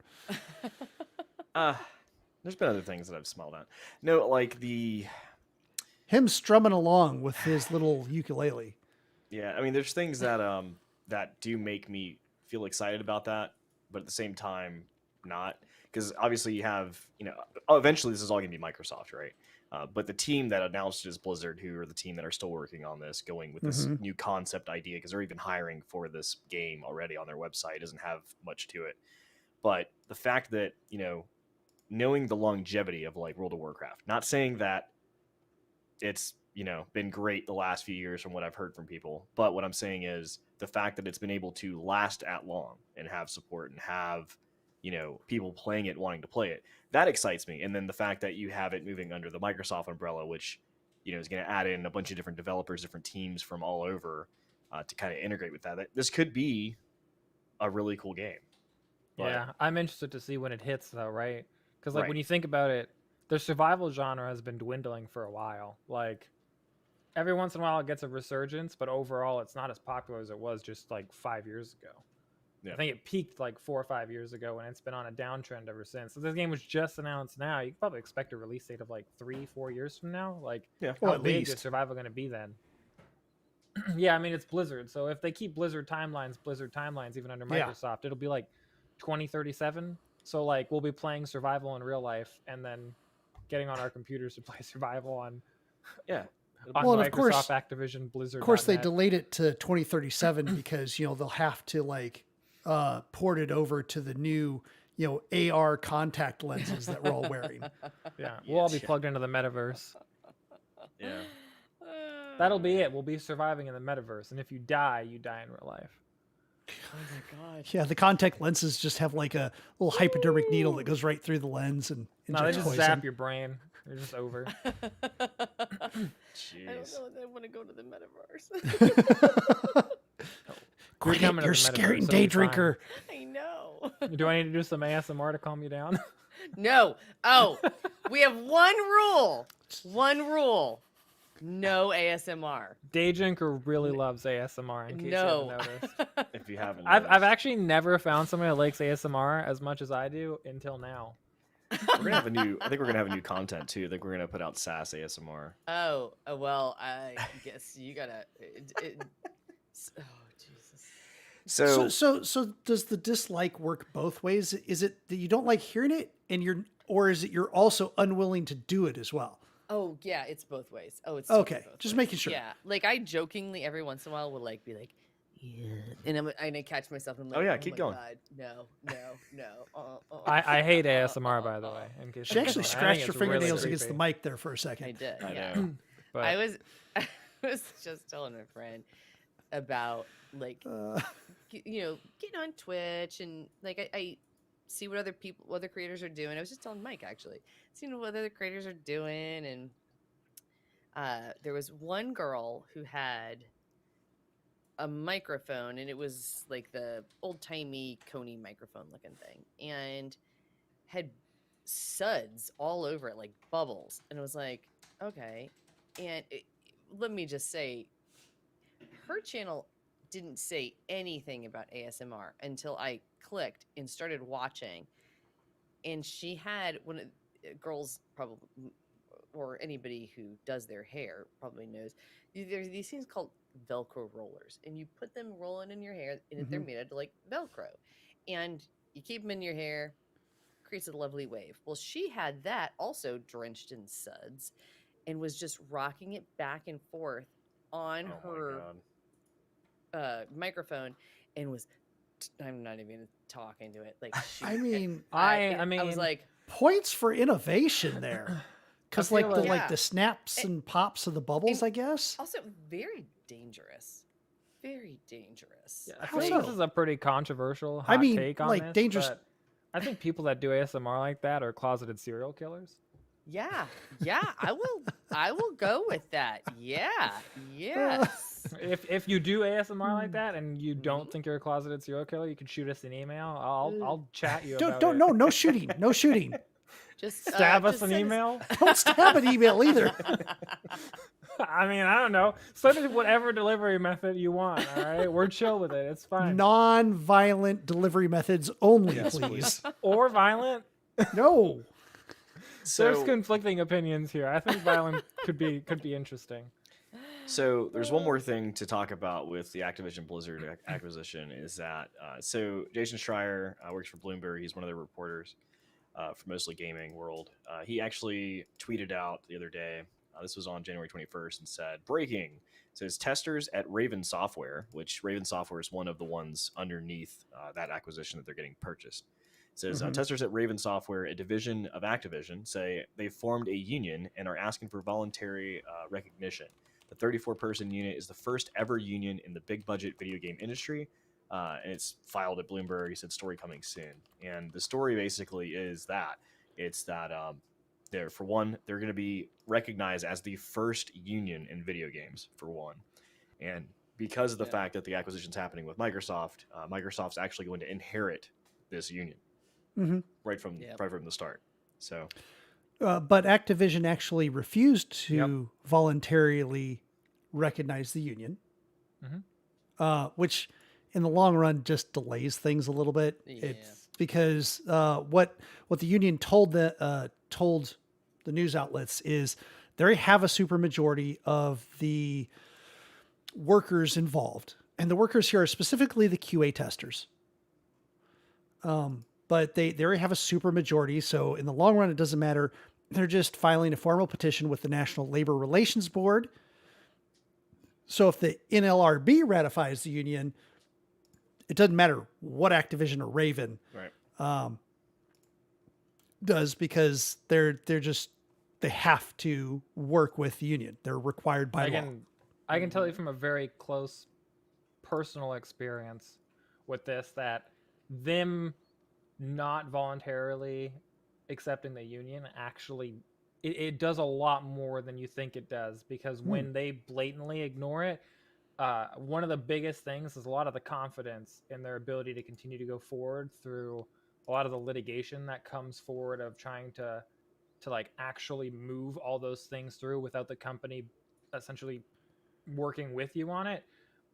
There's been other things that I've smiled at. No, like Him strumming along with his little ukulele. yeah, I mean, there's things that that do make me feel excited about that, but at the same time, not, because obviously you have, eventually this is all gonna be Microsoft, right? But the team that announced it is Blizzard, who are the team that are still working on this, going with this new concept idea, because they're even hiring for this game already on their website. It doesn't have much to it, but the fact that knowing the longevity of like World of Warcraft, not saying that it's been great the last few years from what I've heard from people, but what I'm saying is the fact that it's been able to last at long and have support and have people playing it, wanting to play it, that excites me. And then the fact that you have it moving under the Microsoft umbrella, which is going to add in a bunch of different developers, different teams from all over to kind of integrate with that. This could be a really cool game. But, Yeah, I'm interested to see when it hits, though, right? Because like Right. when you think about it, the survival genre has been dwindling for a while. Like every once in a while it gets a resurgence, but overall it's not as popular as it was just like 5 years ago. Yeah. I think it peaked like 4 or 5 years ago, and it's been on a downtrend ever since. So this game was just announced now. You can probably expect a release date of like 3-4 years from now. Like, Yeah. Well, how at big is least. Survival going to be then? Yeah, I mean it's Blizzard, so if they keep Blizzard timelines even under Yeah. Microsoft, it'll be like 2037. So like we'll be playing Survival in real life, and then getting on our computers to play Survival on Yeah. on Well, and Microsoft, of course- Activision, Blizzard. Of course, they delayed it to 2037 because they'll have to like port it over to the new AR contact lenses that we're all wearing. Yeah, we'll all be Yeah. plugged into the metaverse. Yeah. That'll be it. We'll be surviving in the metaverse, and if you die in real life. Oh my god. Yeah, the contact lenses just have like a little hypodermic needle that goes right through the lens and No, they injects just poison. zap your brain. You're just over. I don't Jeez. know if I want to go to the metaverse. Quit it, coming to you're the metaverse, scaring it'll day be fine. drinker. I know. Do I need to do some ASMR to calm you down? No. Oh, we have one rule. One rule. No ASMR. Day drinker really loves ASMR. In case you No. haven't noticed. If you haven't, I've noticed. actually never found somebody that likes ASMR as much as I do until now. We're gonna have a new. I think we're gonna have a new content too. I think we're gonna put out SAS ASMR. Oh, well, I guess you gotta. Oh, Jesus. So does the dislike work both ways? Is it that you don't like hearing it or is it you're also unwilling to do it as well? Oh, yeah, it's both ways. Oh, it's Okay, totally both just ways. making sure. Yeah, like I jokingly every once in a while will like be like, yeah, and I catch myself and I'm like, Oh, yeah, oh keep my going. God, no. I hate ASMR, by the way. In case She you actually don't know. I think scratched her it's really fingernails against the creepy. mic there for a second. I did. I Yeah. know. But I was just telling a friend about like getting on Twitch and like I see what other creators are doing. I was just telling Mike actually, seeing what other creators are doing, and there was one girl who had a microphone, and it was like the old-timey Coney microphone looking thing, and had suds all over it, like bubbles, and it was like, okay. And let me just say, her channel didn't say anything about ASMR until I clicked and started watching, and she had one of girls probably, or anybody who does their hair probably knows, there's these things called Velcro rollers, and you put them rolling in your hair, and they're made out of like Velcro, and you keep them in your hair, creates a lovely wave. Well, she had that also drenched in suds, and was just rocking it back and forth on Oh my her God. microphone, and was I'm not even talking to it. Like I mean, I mean, was like, points for innovation there. Because I feel like the like- like Yeah. the snaps and pops of the bubbles, and I guess. also very dangerous. Very dangerous. Yeah, I How feel so? like this is a pretty controversial I hot mean, take on like, this, dangerous- but I think people that do ASMR like that are closeted serial killers. Yeah, I will go with that. Yeah, yes. If you do ASMR like Hmm. that and you don't think you're a closeted serial killer, you can shoot us an email. I'll chat you about Don't it. no shooting, no shooting. Just Stab us just an send email. Don't stab an email either. I mean, I don't know. Send it whatever delivery method you want. All right, we're chill with it. It's fine. Non-violent delivery methods only, Yes, please. Or violent. No. There's So, conflicting opinions here. I think violent could be interesting. so there's one more thing to talk about with the Activision Blizzard acquisition is that so Jason Schreier works for Bloomberg. He's one of the reporters for mostly gaming world. He actually tweeted out the other day. This was on January 21st and said, "Breaking." It says testers at Raven Software, which Raven Software is one of the ones underneath that acquisition that they're getting purchased. It says Mhm. testers at Raven Software, a division of Activision, say they've formed a union and are asking for voluntary recognition. The 34-person unit is the first ever union in the big budget video game industry, and it's filed at Bloomberg. He said story coming soon. And the story basically is that it's that they're going to be recognized as the first union in video games for one, and because of the fact that the acquisition's happening with Microsoft, Microsoft's actually going to inherit this union hmm right from the start. So But Activision actually refused to voluntarily recognize the union, Mhm. which in the long run just delays things a little bit. Yeah. It's because what the union told the news outlets is they have a supermajority of the workers involved, and the workers here are specifically the QA testers. But they already have a supermajority, so in the long run, it doesn't matter. They're just filing a formal petition with the National Labor Relations Board. So if the NLRB ratifies the union, it doesn't matter what Activision or Raven does, because they have to work with the union. They're required by law. I can tell you from a very close personal experience with this that them not voluntarily accepting the union actually it does a lot more than you think it does, because when they blatantly ignore it, one of the biggest things is a lot of the confidence in their ability to continue to go forward through a lot of the litigation that comes forward of trying to like actually move all those things through without the company essentially working with you on it.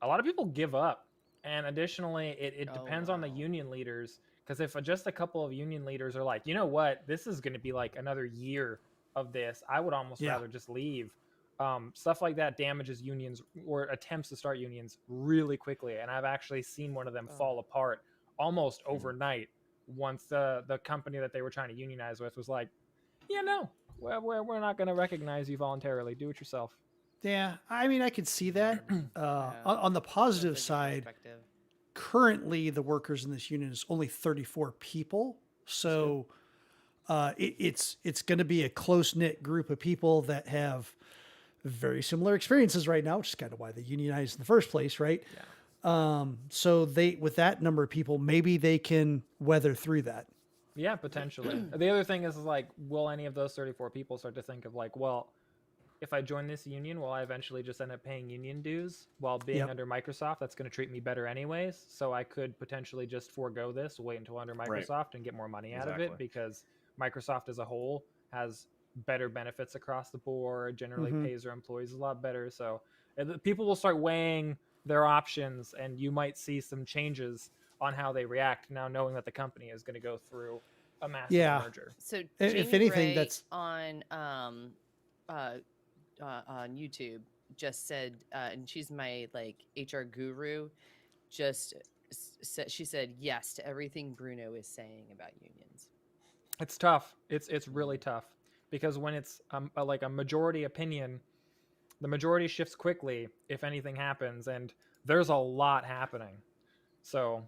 A lot of people give up. And additionally, it depends on the union leaders, because if just a couple of union leaders are like, you know what, this is going to be like another year of this, I would almost rather just leave. Stuff like that damages unions or attempts to start unions really quickly. And I've actually seen one of them fall apart almost overnight once the company that they were trying to unionize with was like, yeah, no, we're not going to recognize you voluntarily. Do it yourself. Yeah, I mean, I could see that. On the positive side, currently the workers in this union is only 34 people. So it's going to be a close-knit group of people that have very similar experiences right now, which is kind of why they unionized in the first place, right? Yeah. So with that number of people, maybe they can weather through that. Yeah, potentially. The other thing is like, will any of those 34 people start to think of like, well, if I join this union, will I eventually just end up paying union dues while being under Microsoft? That's going to treat me better anyways. So I could potentially just forego this, wait until under Microsoft and get more money out of it, because Microsoft as a whole has better benefits across the board, generally pays their employees a lot better. So people will start weighing their options, and you might see some changes on how they react now, knowing that the company is going to go through a massive merger. So if anything, that's on YouTube just said, and she's my like HR guru, she said yes to everything Bruno is saying about unions. It's tough. It's really tough, because when it's like a majority opinion, the majority shifts quickly if anything happens, and there's a lot happening. So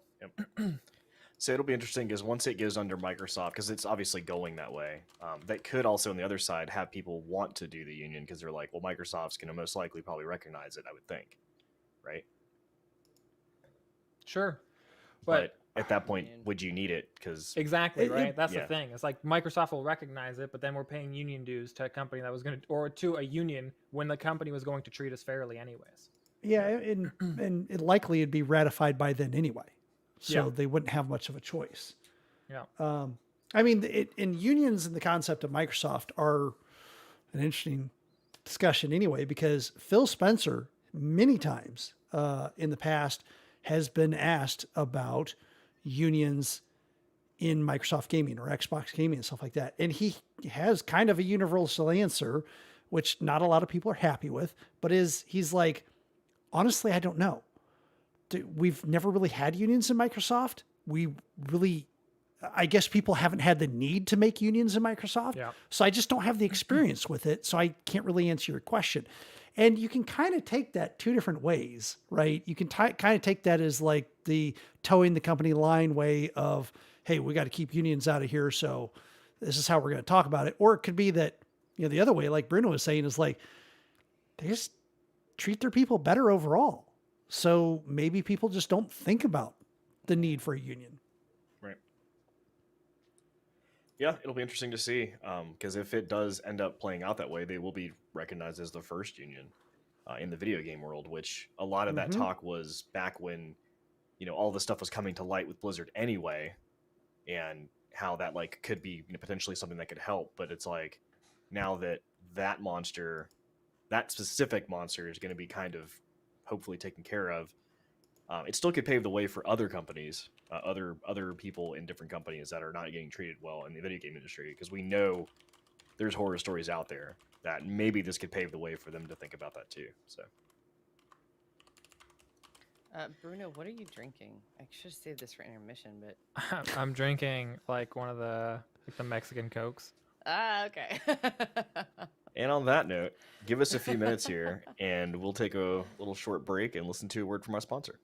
So it'll be interesting, because once it goes under Microsoft, because it's obviously going that way, that could also on the other side have people want to do the union because they're like, well, Microsoft's going to most likely probably recognize it, I would think, right? Sure. But at that point, would you need it? Because exactly, right? That's the thing. It's like Microsoft will recognize it, but then we're paying union dues to a company that was going to, or to a union when the company was going to treat us fairly anyways. Yeah, and it likely it'd be ratified by then anyway. So they wouldn't have much of a choice. Yeah. I mean, in unions and the concept of Microsoft are an interesting discussion anyway, because Phil Spencer many times in the past has been asked about unions in Microsoft gaming or Xbox gaming and stuff like that. And he has kind of a universal answer, which not a lot of people are happy with, but he's like, honestly, I don't know. We've never really had unions in Microsoft. I guess people haven't had the need to make unions in Microsoft. Yeah. So I just don't have the experience with it. So I can't really answer your question. And you can kind of take that two different ways, right? You can kind of take that as like the towing the company line way of, hey, we got to keep unions out of here. So this is how we're going to talk about it. Or it could be that, the other way, like Bruno was saying, is like, they just treat their people better overall. So maybe people just don't think about the need for a union. Right. Yeah, it'll be interesting to see, because if it does end up playing out that way, they will be recognized as the first union in the video game world, which a lot of that talk was back when, all the stuff was coming to light with Blizzard anyway, and how that like could be potentially something that could help. But it's like, now that that specific monster is going to be kind of hopefully taken care of, it still could pave the way for other companies, other people in different companies that are not getting treated well in the video game industry, because we know there's horror stories out there that maybe this could pave the way for them to think about that too. So. Bruno, what are you drinking? I should have saved this for intermission, but I'm drinking like one of the Mexican Cokes. okay. And on that note, give us a few minutes here, and we'll take a little short break and listen to a word from our sponsor.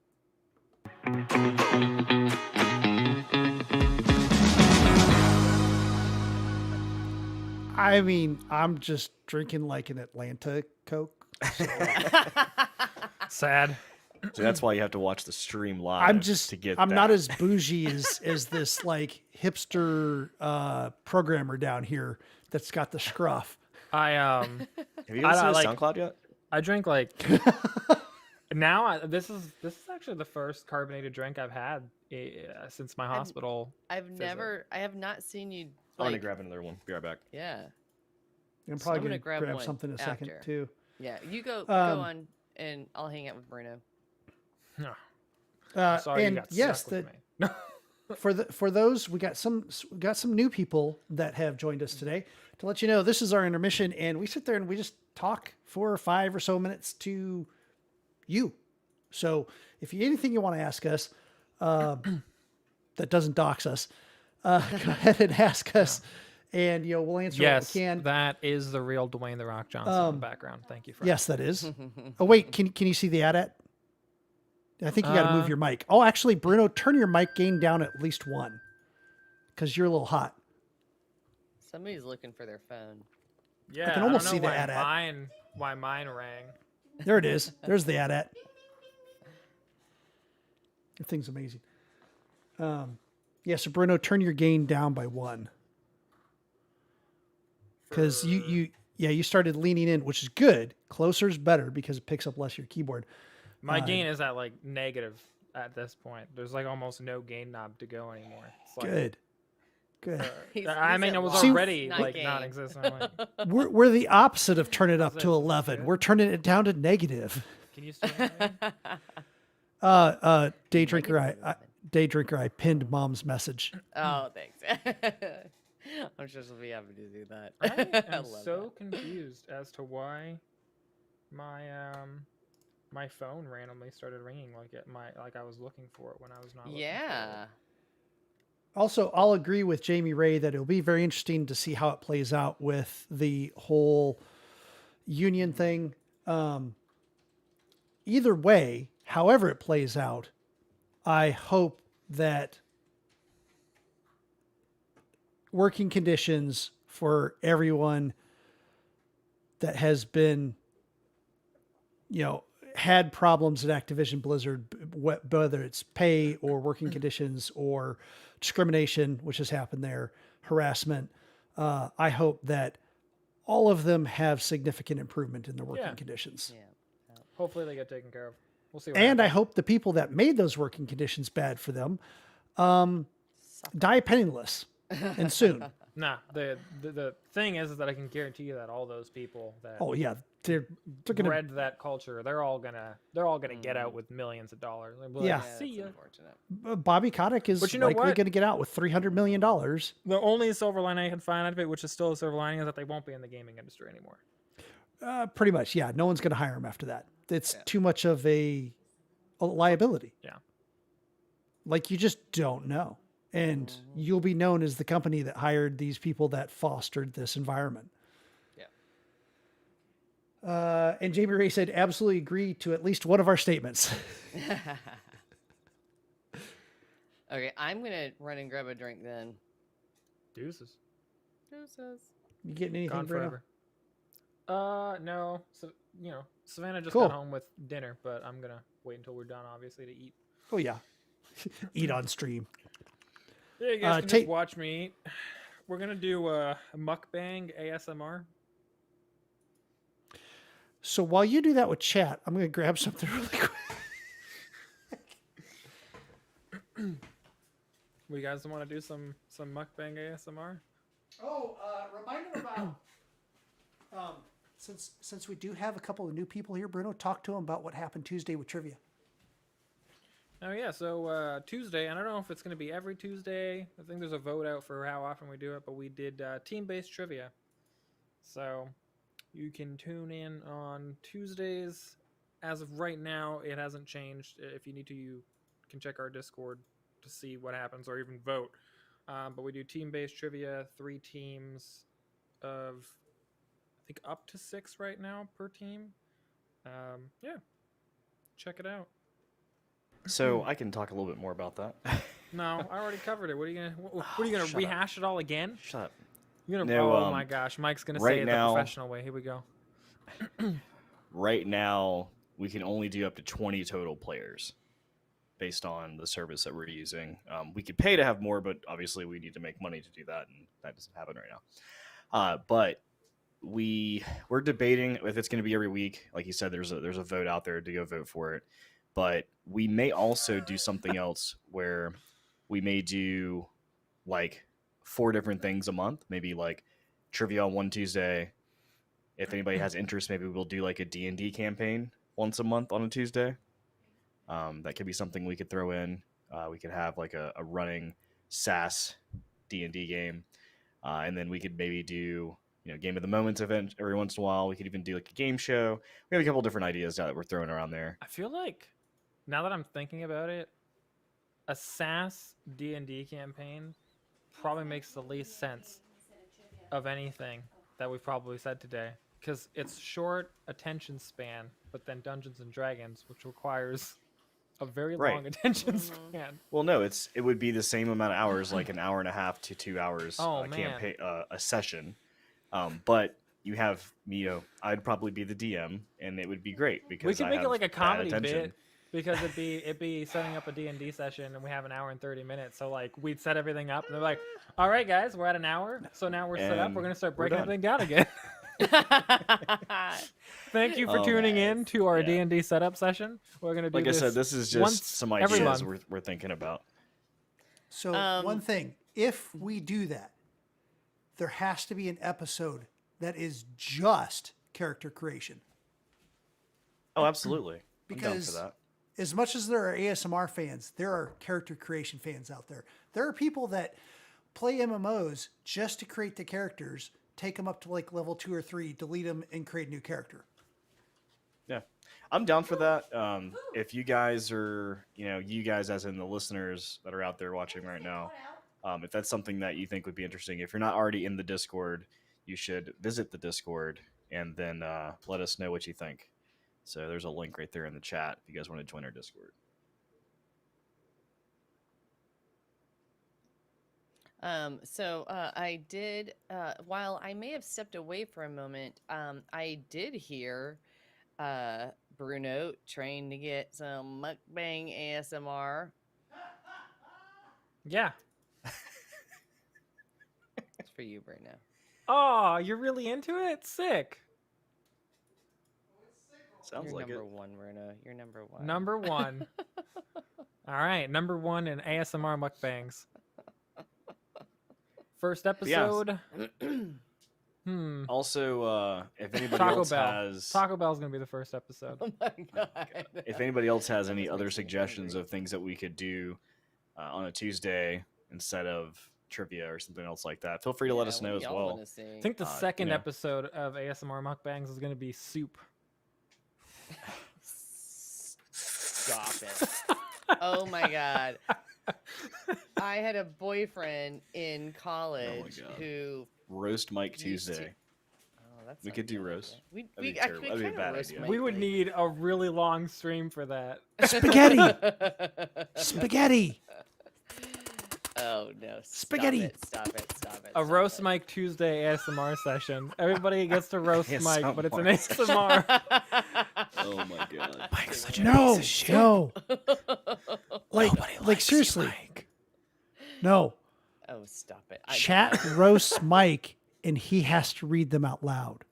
I mean, I'm just drinking like an Atlanta Coke. So Sad. So that's why you have to watch the stream live. I'm not as bougie as this like hipster programmer down here that's got the scruff. Have you listened to SoundCloud yet? I drink like now. This is actually the first carbonated drink I've had since my hospital. I have not seen you. I'm gonna grab another one. Be right back. Yeah. I'm probably gonna gonna grab one something in a second after. too. Yeah, you go on, and I'll hang out with Bruno. No. Sorry, you And got yes, stuck with me. for those we got some new people that have joined us today. To let you know, this is our intermission, and we sit there and we just talk for 5 or so minutes to you. So if you anything you want to ask us, that doesn't dox us, go ahead and ask us, and we'll answer what we can. That is the real Dwayne the Rock Johnson in the background. Thank you for Yes, that is. Oh wait, can you see the ad? I think you got to move your mic. Oh, actually, Bruno, turn your mic gain down at least 1, because you're a little hot. Somebody's looking for their phone. Yeah, can almost I see don't know the ad. why mine rang. There it is. There's the ad. The thing's amazing. So Bruno, turn your gain down by 1. Because you started leaning in, which is good. Closer is better because it picks up less of your keyboard. My gain is at like negative at this point. There's like almost no gain knob to go anymore. It's like, Good. I mean, it was See, already not like gain. non-existent. Like, We're the opposite of turn it up Is to it 11. good? We're turning it down to negative. can you still hear me? Day drinker, I pinned Mom's message. Oh, thanks. I'm sure she'll be happy to do that. I am love so confused as to why my my phone randomly started ringing like I was looking for it when I was not. that. Looking Yeah. For it. Also, I'll agree with Jamie Ray that it'll be very interesting to see how it plays out with the whole union thing. Either way, however it plays out, I hope that working conditions for everyone that has been, had problems at Activision Blizzard, whether it's pay or working conditions or discrimination, which has happened there, harassment. I hope that all of them have significant improvement in their working conditions. Yeah. Hopefully they get taken care of. We'll see. What And I happens. hope the people that made those working conditions bad for them die penniless and soon. Nah, the thing is that I can guarantee you that all those people that Oh yeah, they're gonna. bred that culture, they're all gonna get out with millions of dollars. They'll be like, Yeah. see That's ya. unfortunate. Bobby Kotick is But you know likely what? going to get out with $300 million. The only silver lining I can find out of it, which is still a silver lining, is that they won't be in the gaming industry anymore. Pretty much, yeah. No one's going to hire him after that. It's too much of a liability. Yeah. Like you just don't know. And you'll be known as the company that hired these people that fostered this environment. Yeah. And Jamie Ray said, absolutely agree to at least one of our statements. Okay, I'm gonna run and grab a drink then. Deuces. Deuces. You getting anything, Gone Bruno? forever. No. So, Savannah just Cool. got home with dinner, but I'm gonna wait until we're done, obviously, to eat. Oh, yeah. Eat on stream. Yeah, you guys can Tate- just watch me eat. We're gonna do a mukbang ASMR. So while you do that with chat, I'm going to grab something really quick. We guys want to do some mukbang ASMR? Oh, remind them about since we do have a couple of new people here, Bruno, talk to them about what happened Tuesday with trivia. Oh yeah, so Tuesday. I don't know if it's going to be every Tuesday. I think there's a vote out for how often we do it, but we did team-based trivia. So you can tune in on Tuesdays. As of right now, it hasn't changed. If you need to, you can check our Discord to see what happens or even vote. But we do team-based trivia, 3 teams of, I think, up to 6 right now per team. Yeah, check it out. So I can talk a little bit more about that. No, I already covered it. What are you gonna Shut up. rehash it all again? Shut up. You're gonna. No, oh my gosh, Mike's gonna right say it now- the professional way. Here we go. Right now, we can only do up to 20 total players based on the service that we're using. We could pay to have more, but obviously we need to make money to do that, and that doesn't happen right now. But we're debating if it's going to be every week. Like you said, there's a vote out there to go vote for it. But we may also do something else where we may do like 4 different things a month. Maybe like trivia on one Tuesday. If anybody has interest, maybe we'll do like a D&D campaign once a month on a Tuesday. That could be something we could throw in. We could have like a running SAS D&D game. And then we could maybe do, Game of the Moments event every once in a while. We could even do like a game show. We have a couple different ideas now that we're throwing around there. I feel like now that I'm thinking about it, a SAS D&D campaign probably makes the least sense of anything that we've probably said today, because it's short attention span, but then Dungeons and Dragons, which requires a very Right. long attention span. Well, no, it would be the same amount of hours, like an hour and a half to 2 hours Oh, man. campaign, a session. But you have me. I'd probably be the DM, and it would be great because We could I make it have like a bad comedy attention. bit, because it'd be setting up a D&D session, and we have an hour and 30 minutes. So like we'd set everything up, and they're like, "All right, guys, we're at an hour, so now we're set up. And We're gonna start we're breaking done." everything down again." Thank you for Oh, tuning in to our yeah. D&D setup session. We're gonna do Like I this said, this is just once some every ideas month. we're thinking about. So one thing, if we do that, there has to be an episode that is just character creation. Oh, absolutely. I'm down for Because that. as much as there are ASMR fans, there are character creation fans out there. There are people that play MMOs just to create the characters, take them up to like level 2 or 3, delete them, and create a new character. Yeah, I'm down for that. If you guys are, you guys as in the listeners that are out there watching right now, if that's something that you think would be interesting, if you're not already in the Discord, you should visit the Discord and then let us know what you think. So there's a link right there in the chat if you guys want to join our Discord. I did, while I may have stepped away for a moment, I did hear Bruno trying to get some mukbang ASMR. Yeah. It's for you, Bruno. Oh, you're really into it? Sick. Sounds You're like number it. one, Bruno. You're number one. Number 1. All right, number 1 in ASMR mukbangs. First episode. Also, if anybody Taco else Bell. has, Taco Bell's gonna be the first episode. Oh my god. if anybody else has any This other makes me suggestions hungry. of things that we could do on a Tuesday instead of trivia or something else like that, feel free to let us know as well. I think the second episode of ASMR mukbangs is gonna be soup. Stop it. Oh my god. I had a boyfriend in college God. who Roast Mike used to- Tuesday. Oh, that We sounds could do good. roast. We That'd be actually terrible. That'd be a kinda bad roast idea. Mike We would like- need a really long stream for that. Spaghetti! Spaghetti! Oh no! Spaghetti. Stop it! Stop it! A stop roast it. Mike Tuesday ASMR session. Everybody gets to roast Mike, but it's an ASMR. ASMR. Oh my god. Mike's such No, no. Like seriously. No. Oh, stop it! Chat roasts Mike, and he has to read them out loud.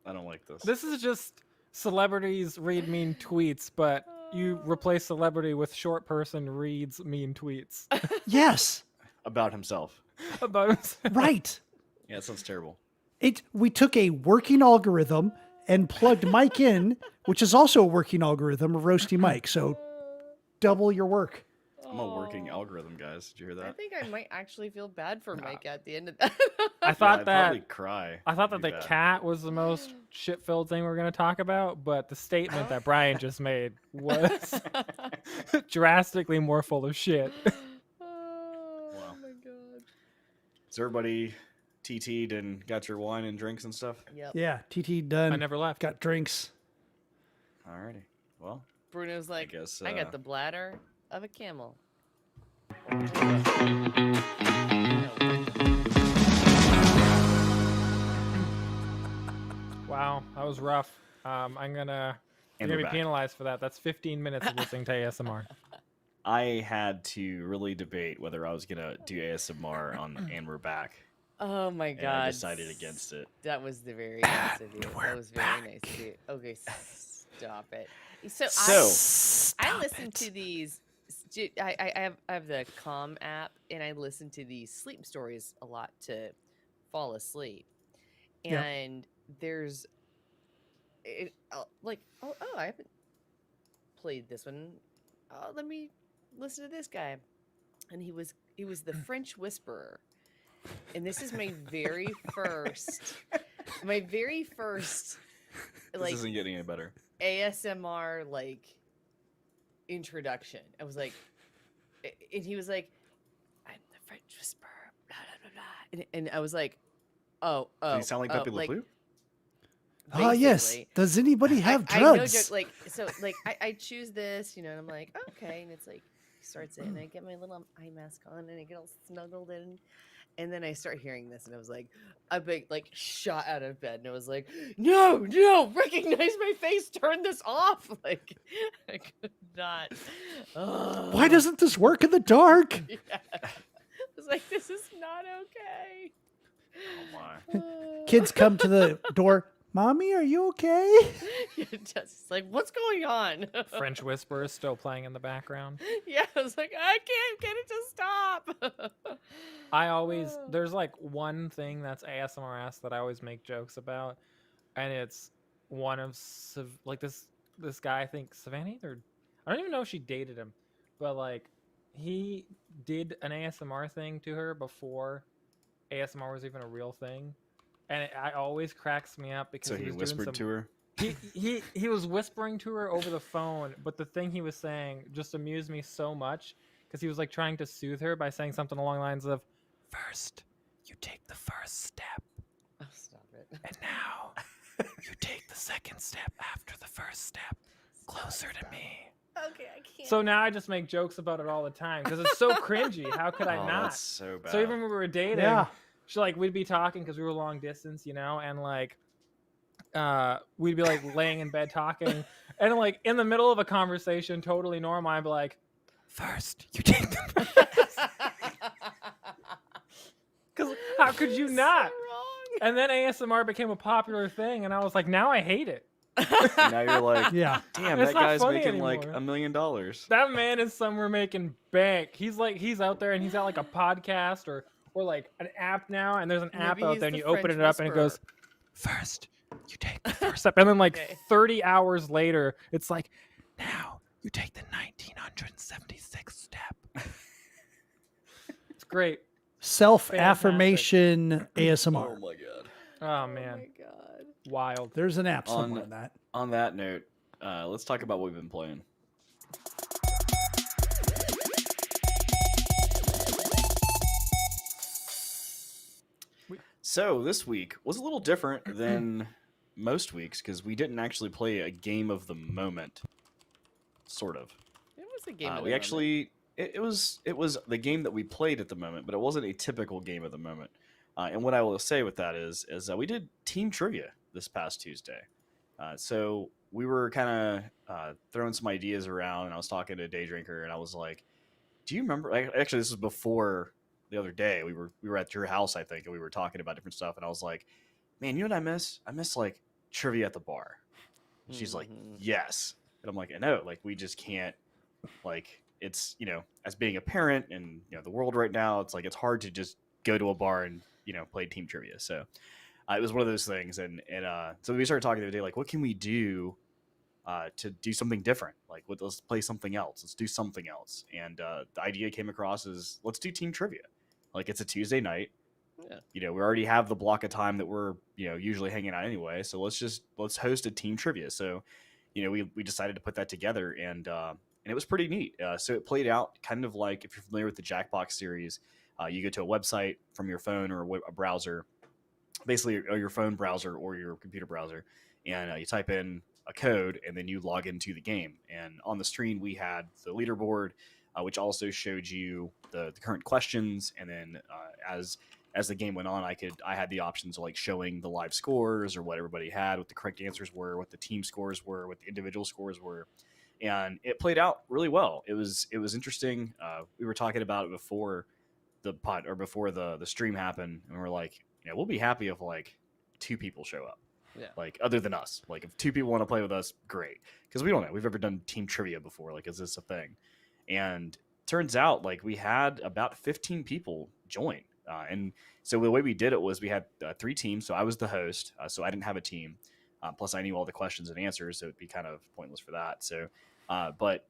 I don't like this. This is just celebrities read mean tweets, but you replace celebrity with short person reads mean tweets Yes, About himself. about himself. right. Yeah, that sounds terrible. We took a working algorithm and plugged Mike in, which is also a working algorithm of Roasty Mike. So double your work. I'm a working Oh. algorithm, guys. Did you hear that? I think I might actually feel bad for Mike at the end of that. I Yeah, thought I'd that probably cry. I thought that It'd be the bad. cat was the most shit-filled thing we're going to talk about, but the statement that Brian just made was drastically more full of shit. Oh Wow. my god. Is everybody TT'd and got your wine and drinks and stuff? Yep. Yeah, TT done. I never left. Got drinks. Alrighty. Well, Bruno's like, guess, I got the bladder of a camel. Wow, that was rough. I'm gonna and you're we're gonna be back. penalized for that. That's 15 minutes of listening to ASMR. I had to really debate whether I was gonna do ASMR on "And We're Back," Oh my god. and I decided against it. That was the very nice of you. That was very nice of you. Okay, stop it. So I listen to these. I have the Calm app, and I listen to these sleep stories a lot to fall asleep. Yep. And there's like, oh, I haven't played this one. Let me listen to this guy. And he was the French Whisperer. And this is my very first like This isn't getting any better. ASMR like introduction. I was like, and he was like, I'm the French Whisperer, blah blah blah blah. And I was like, oh, Does he sound like Pepe Le Pew? Ah, yes. basically. Does anybody have I no drugs? joke, like so, like I choose this, and I'm like, okay, and it's like he starts it, and I get my little eye mask on, and I get all snuggled in, and then I start hearing this, and I was like, I like shot out of bed, and I was like, no, recognize my face, turn this off, like I could not. Why doesn't this work in the dark? Yeah. I was like, this is not okay. Oh my. Kids come to the door. Mommy, are you okay? Yeah, just like, what's going on? French Whisperer is still playing in the background. Yeah, I was like, I can't get it to stop. I always there's like one thing that's ASMR that I always make jokes about, and it's one of like this guy, I think Savannah, or I don't even know if she dated him, but like he did an ASMR thing to her before ASMR was even a real thing, and it always cracks me up because So he was whispered doing to her. he was whispering to her over the phone, but the thing he was saying just amused me so much because he was like trying to soothe her by saying something along the lines of, first you take the first step, Oh, stop it. and now you take the second step after the first step, closer to me. Okay, I can't. So now I just make jokes about it all the time because it's so cringy. How could I Oh, not? that's so bad. So even when we were dating, Yeah. like we'd be talking because we were long distance, you know, and like we'd be like laying in bed talking, and like in the middle of a conversation, totally normal, I'd be like, first you take the because how could you not? So And then ASMR became a popular thing, and I was like, now I hate it. wrong. And now you're like, Yeah. damn, It's that not guy's funny making like anymore. $1 million. That man is somewhere making bank. He's out there, and he's got like a podcast or like an app now, and there's an app Maybe out he's there, and the you open French it up, and it goes, Whisperer. first you take the first step, and then like Okay. 30 hours later, it's like, now you take the 1976th step. It's great. Self-affirmation ASMR. Oh my god. Oh Oh man, my god. wild. There's an app On- somewhere in that. On that note, let's talk about what we've been playing. So this week was a little different than most weeks because we didn't actually play a game of the moment. Sort of. It was a game. of the We moment. actually it was the game that we played at the moment, but it wasn't a typical game of the moment. And what I will say with that is we did team trivia this past Tuesday. So we were kind of throwing some ideas around, and I was talking to Day Drinker, and I was like, "Do you remember?" Actually, this was before the other day. We were at your house, I think, and we were talking about different stuff. And I was like, "Man, you know what I miss? I miss like trivia at the bar." And she's like, Mhm. "Yes," and I'm like, "I know. Like, we just can't. Like, it's as being a parent and the world right now, it's like it's hard to just go to a bar and play team trivia." So it was one of those things, and so we started talking the other day, like, what can we do to do something different? Like, let's play something else. Let's do something else. And the idea came across as, let's do team trivia. Like, it's a Tuesday night. Yeah. You know, we already have the block of time that we're, you know, usually hanging out anyway. So let's host a team trivia. So, you know, we decided to put that together, and it was pretty neat. So it played out kind of like, if you're familiar with the Jackbox series, you go to a website from your phone or a browser, basically your phone browser or your computer browser, and you type in a code, and then you log into the game. And on the screen, we had the leaderboard, which also showed you the current questions. And then as the game went on, I had the options of like showing the live scores, or what everybody had, what the correct answers were, what the team scores were, what the individual scores were. And it played out really well. It was interesting. We were talking about it before before the stream happened, and we're like, you know, we'll be happy if like 2 people show up. Yeah. Like, other than us, like if 2 people want to play with us, great. Because we don't know, we've ever done team trivia before. Like, is this a thing? And turns out, like, we had about 15 people join. And so the way we did it was we had 3 teams. So I was the host, so I didn't have a team. Plus, I knew all the questions and answers, so it'd be kind of pointless for that. So, but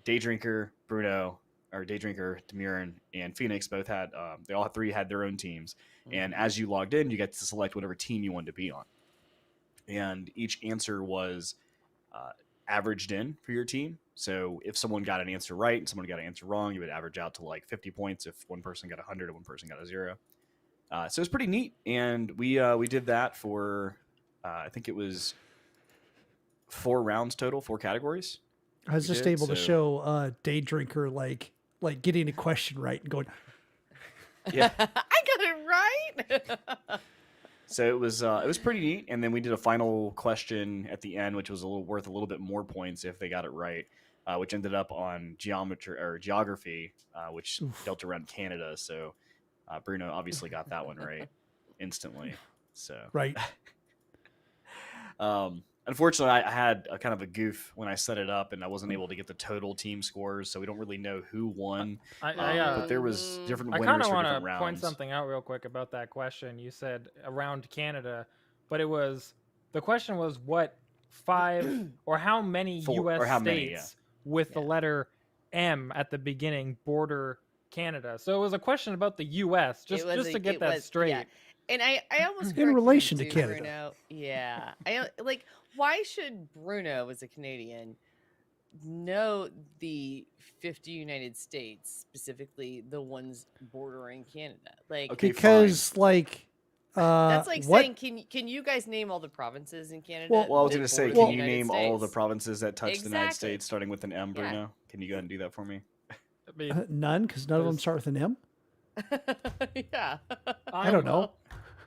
Daydrinker, Bruno, or Daydrinker, Demurin, and Phoenix both had, they all 3 had their own teams. Mm-hmm. And as you logged in, you get to select whatever team you wanted to be on. And each answer was averaged in for your team. So if someone got an answer right and someone got an answer wrong, you would average out to like 50 points if one person got 100 and one person got a 0. So it's pretty neat. And we did that for, I think it was 4 rounds total, 4 categories. I was just able to show Day Drinker like getting a question right and going, Yeah. I got it right. So it was pretty neat. And then we did a final question at the end, which was worth a little bit more points if they got it right, which ended up on geography, which dealt around Canada. So Bruno obviously got that one right instantly. So right. Unfortunately, I had a kind of a goof when I set it up, and I wasn't able to get the total team scores, so we don't really know who won. But there was different I kind winners of for want different to rounds. point something out real quick about that question. You said around Canada, but the question was what 5 or how many U.S. states with the letter M at the beginning border Canada. So it was a question about the U.S. just to get that straight. Yeah. And I almost in relation to too, Canada. Bruno. Yeah, I like. Why should Bruno, as a Canadian, know the 50 United States, specifically the ones bordering Canada? Like, Okay, because fine. like that's like what? saying, can you guys name all the provinces in Canada? Well, Well, I was that going to say, border can the you United name all the States? provinces that touch the United Exactly. States starting with an M, Yeah. Bruno? Can you go ahead and do that for me? I mean, None, because none of them There's- start with an M. Yeah. I don't know.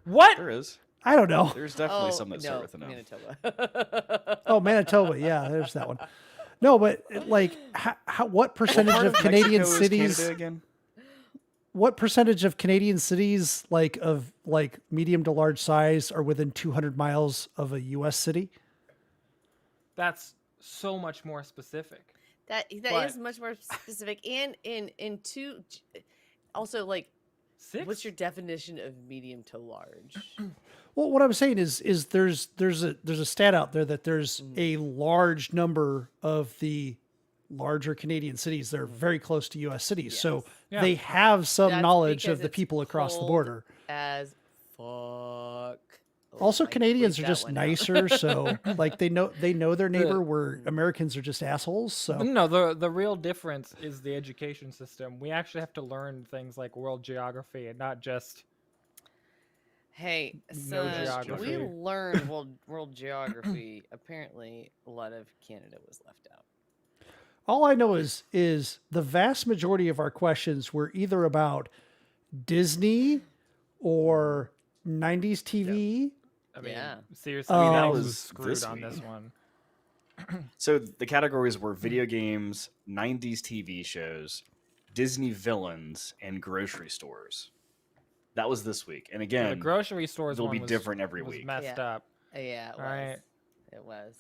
What? There is. I don't know. There's definitely some that start no, with an M. Manitoba. Oh, Manitoba. Yeah, there's that one. No, but like, what percentage Part of of Canadian Mexico is cities? Canada again? What percentage of Canadian cities, of medium to large size, are within 200 miles of a U.S. city? That's so much more specific. That But- is much more specific, and in two, also like, 6? what's your definition of medium to large? Well, what I'm saying is there's a stat out there that there's a large number of the larger Canadian cities that are very close to U.S. cities, so Yeah. they have some That's knowledge because of the it's people across the cold border. As fuck. Also, I can Canadians bleep are that just one out. nicer, so they know their neighbor. Where Americans are just assholes. So No, the real difference is the education system. We actually have to learn things like world geography and not just Hey, No so geography. we learned world geography. Apparently, a lot of Canada was left out. all I know is the vast majority of our questions were either about Disney or 90s TV. I mean, Yeah. seriously, I mean, that that was was screwed this on week. this one. So the categories were video games, 90s TV shows, Disney villains, and grocery stores. That was this week. And Yeah, the again, grocery stores it'll one be was, different every was week. messed Yeah. up. Yeah, it was. Alright. It was.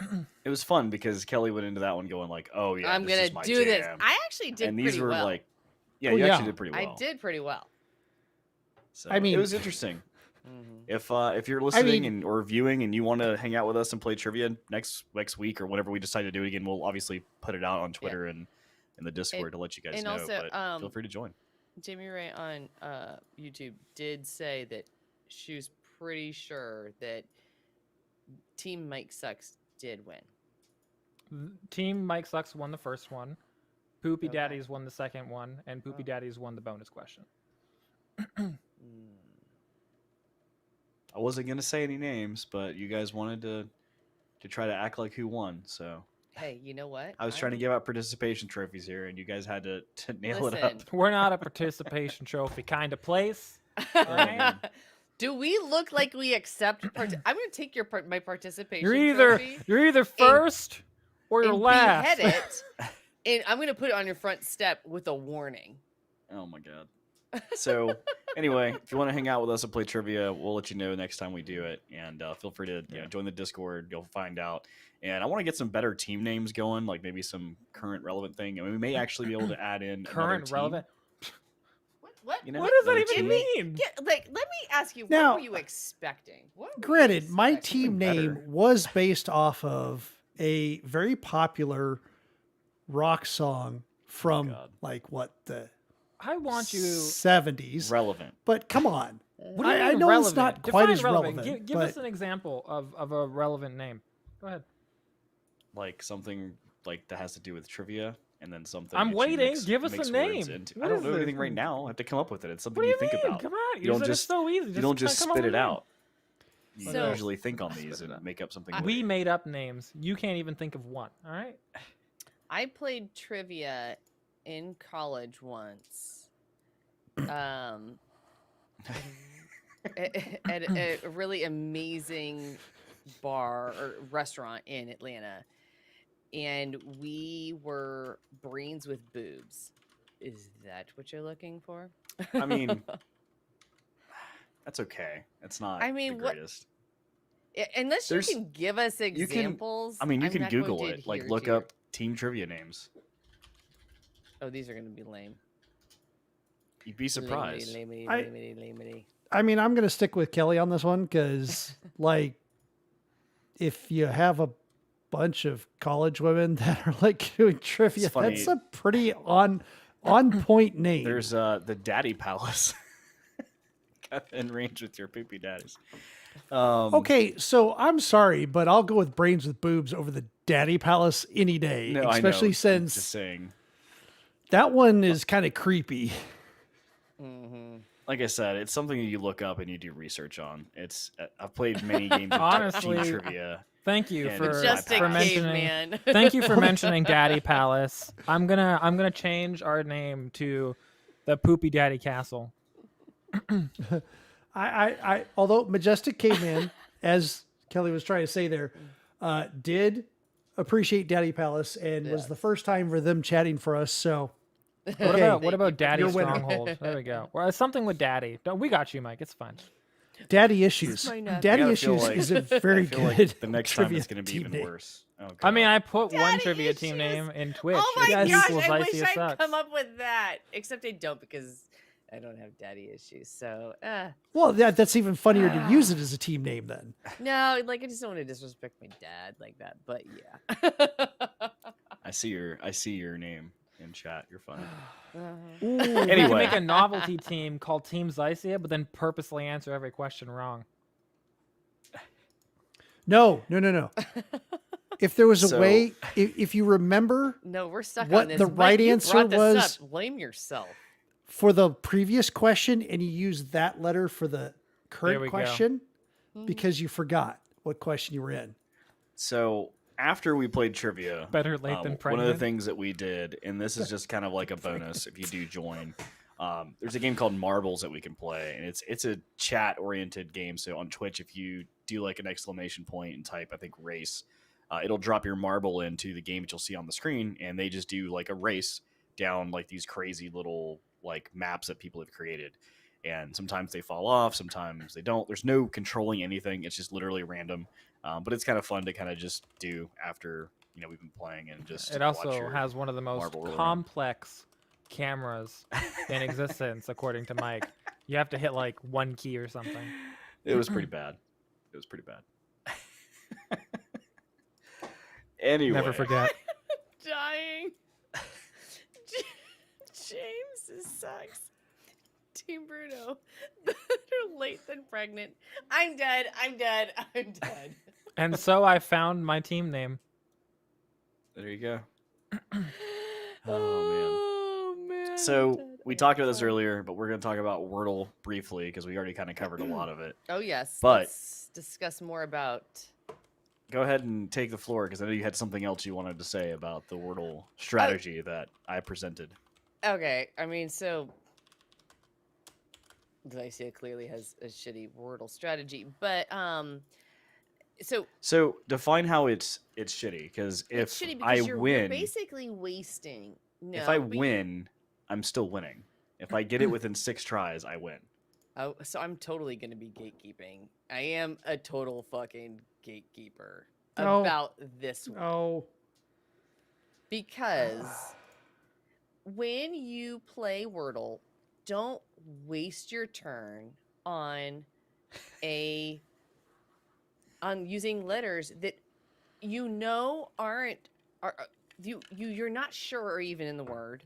it was fun because Kelly went into that one going like, "Oh yeah, I'm this gonna is my do this. jam." I actually did and these pretty were well. like, yeah, Well, you yeah. actually did pretty well. I did pretty well. So I mean- it was interesting. If you're listening mean- or viewing and you want to hang out with us and play trivia next week or whenever we decide to do it again, we'll obviously put it out on Twitter and in the Discord to let you guys and know. also, but feel free to join. Jamie Ray on YouTube did say that she was pretty sure that Team Mike Sucks did win. Team Mike Sucks won the first one. Poopy Okay. Daddies won the second one, and Poopy Daddies won the bonus question. I wasn't gonna say any names, but you guys wanted to try to act like who won, so Hey, you know what? I was trying to give out participation trophies here, and you guys had to nail it up. Listen. We're not a participation trophy kind of place. Right? Do we look like we accept? I'm going to take my participation. You're either first or you're and last. behead it, and I'm going to put it on your front step with a warning. Oh my god. So anyway, if you want to hang out with us and play trivia, we'll let you know next time we do it. And feel free to join the Discord. You'll find out. And I want to get some better team names going, like maybe some current relevant thing. I mean, we may actually be able to add in Current relevant. What? You know, What does that another even team. mean? Let me ask you. Now- What were you expecting? What were you Granted, my expecting? team name better. was based off of a very popular rock song from God. like what the I want you. 70s. Relevant. But come on. What do you I mean know relevant? it's not Define quite as relevant. Give but us an example of a relevant name. Go ahead. Like something like that has to do with trivia, and then something. I'm that you waiting. mix- Give us a mix words name. into- What I don't is know this? anything right now. I have to come up with it. It's something What do you you think mean? about. Come on. You You don't said just it's so easy. you don't just come up spit with it a name. out. You So- usually think on Spit these it and out. make up something. We weird. made up names. You can't even think of one. All right. I played trivia in college once. At a really amazing bar or restaurant in Atlanta. And we were brains with boobs. Is that what you're looking for? I mean, that's okay. It's not I mean, the what- greatest. Unless There's- you can give us you can- examples. I mean, you I'm can not going Google to it. Like, adhere look to your- up team trivia names. Oh, these are going to be lame. You'd be surprised. I mean, I'm going to stick with Kelly on this one because, like, if you have a bunch of college women that are like doing trivia, funny. that's a pretty on point name. There's the Daddy Palace. Got in range with your poopy daddies. Okay, so I'm sorry, but I'll go with brains with boobs over the Daddy Palace any day, No, especially I know. I'm since just saying. that one is kind of creepy. Like I said, it's something that you look up and you do research on. It's I've played many games of Honestly, team trivia. Thank you And for, it's Just a for mentioning. caveman. Thank you for mentioning Daddy Palace. I'm gonna change our name to the Poopy Daddy Castle. I although Majestic Caveman, as Kelly was trying to say there, did appreciate Daddy Palace and was the first time for them chatting for us. So What about Daddy You're winning. Stronghold? There we go. Well, it's something with Daddy. We got you, Mike. It's fine. Daddy Issues. might not Daddy I feel Issues like- is a very I feel good like the next time trivia it's going to be team even name. worse. Oh, I mean, God. I put one Daddy trivia team issues. name in Twitch. Oh my It's gosh, equals I wish Icy I'd Sucks. come up with that. Except I don't because I don't have daddy issues. So, Well, that's even funnier to use it as a team name then. no, like I just don't want to disrespect my dad like that. But yeah. I see your name in chat. You're funny. We can Anyway. make a novelty team called Team Zycia, but then purposely answer every question wrong. No. If there was a So- way, if you remember No, we're stuck What on this. the Mike, right you answer brought this was- up. Blame yourself. for the previous question and you used that letter for the There current we go. question because you forgot what question you were in. So after we played trivia, Better late than one of pregnant. the things that we did, and this is just kind of like a bonus if you do join. There's a game called Marbles that we can play, and it's a chat oriented game. So on Twitch, if you do like an exclamation point and type, I think race, it'll drop your marble into the game that you'll see on the screen, and they just do like a race down like these crazy little like maps that people have created. And sometimes they fall off, sometimes they don't. There's no controlling anything. It's just literally random. But it's kind of fun to kind of just do after we've been playing and just. It watch also your has one of the most marble roll around. complex cameras in existence, according to Mike. You have to hit like one key or something. It was pretty bad. It was pretty bad. Anyway. Never forget. Dying. James, this sucks. Team Bruno. Better late than pregnant. I'm dead. I'm dead. I'm dead. And so I found my team name. There you go. Oh man. I'm So dead. we I'm talked about this dead. earlier, but we're going to talk about Wordle briefly because we already kind of covered a lot of it. Oh yes. But- Let's discuss more about. Go ahead and take the floor because I know you had something else you wanted to say about the Wordle strategy that I presented. Okay, I mean, so Lycia clearly has a shitty Wordle strategy, but So define how it's shitty because if it's shitty I because you're win, basically wasting. No, if I but win, I'm still winning. If I get it within 6 tries, I win. Oh, so I'm totally gonna be gatekeeping. I am a total fucking gatekeeper No. about this one. Oh, Because when you play Wordle, don't waste your turn on using letters that you know aren't you're not sure are even in the word.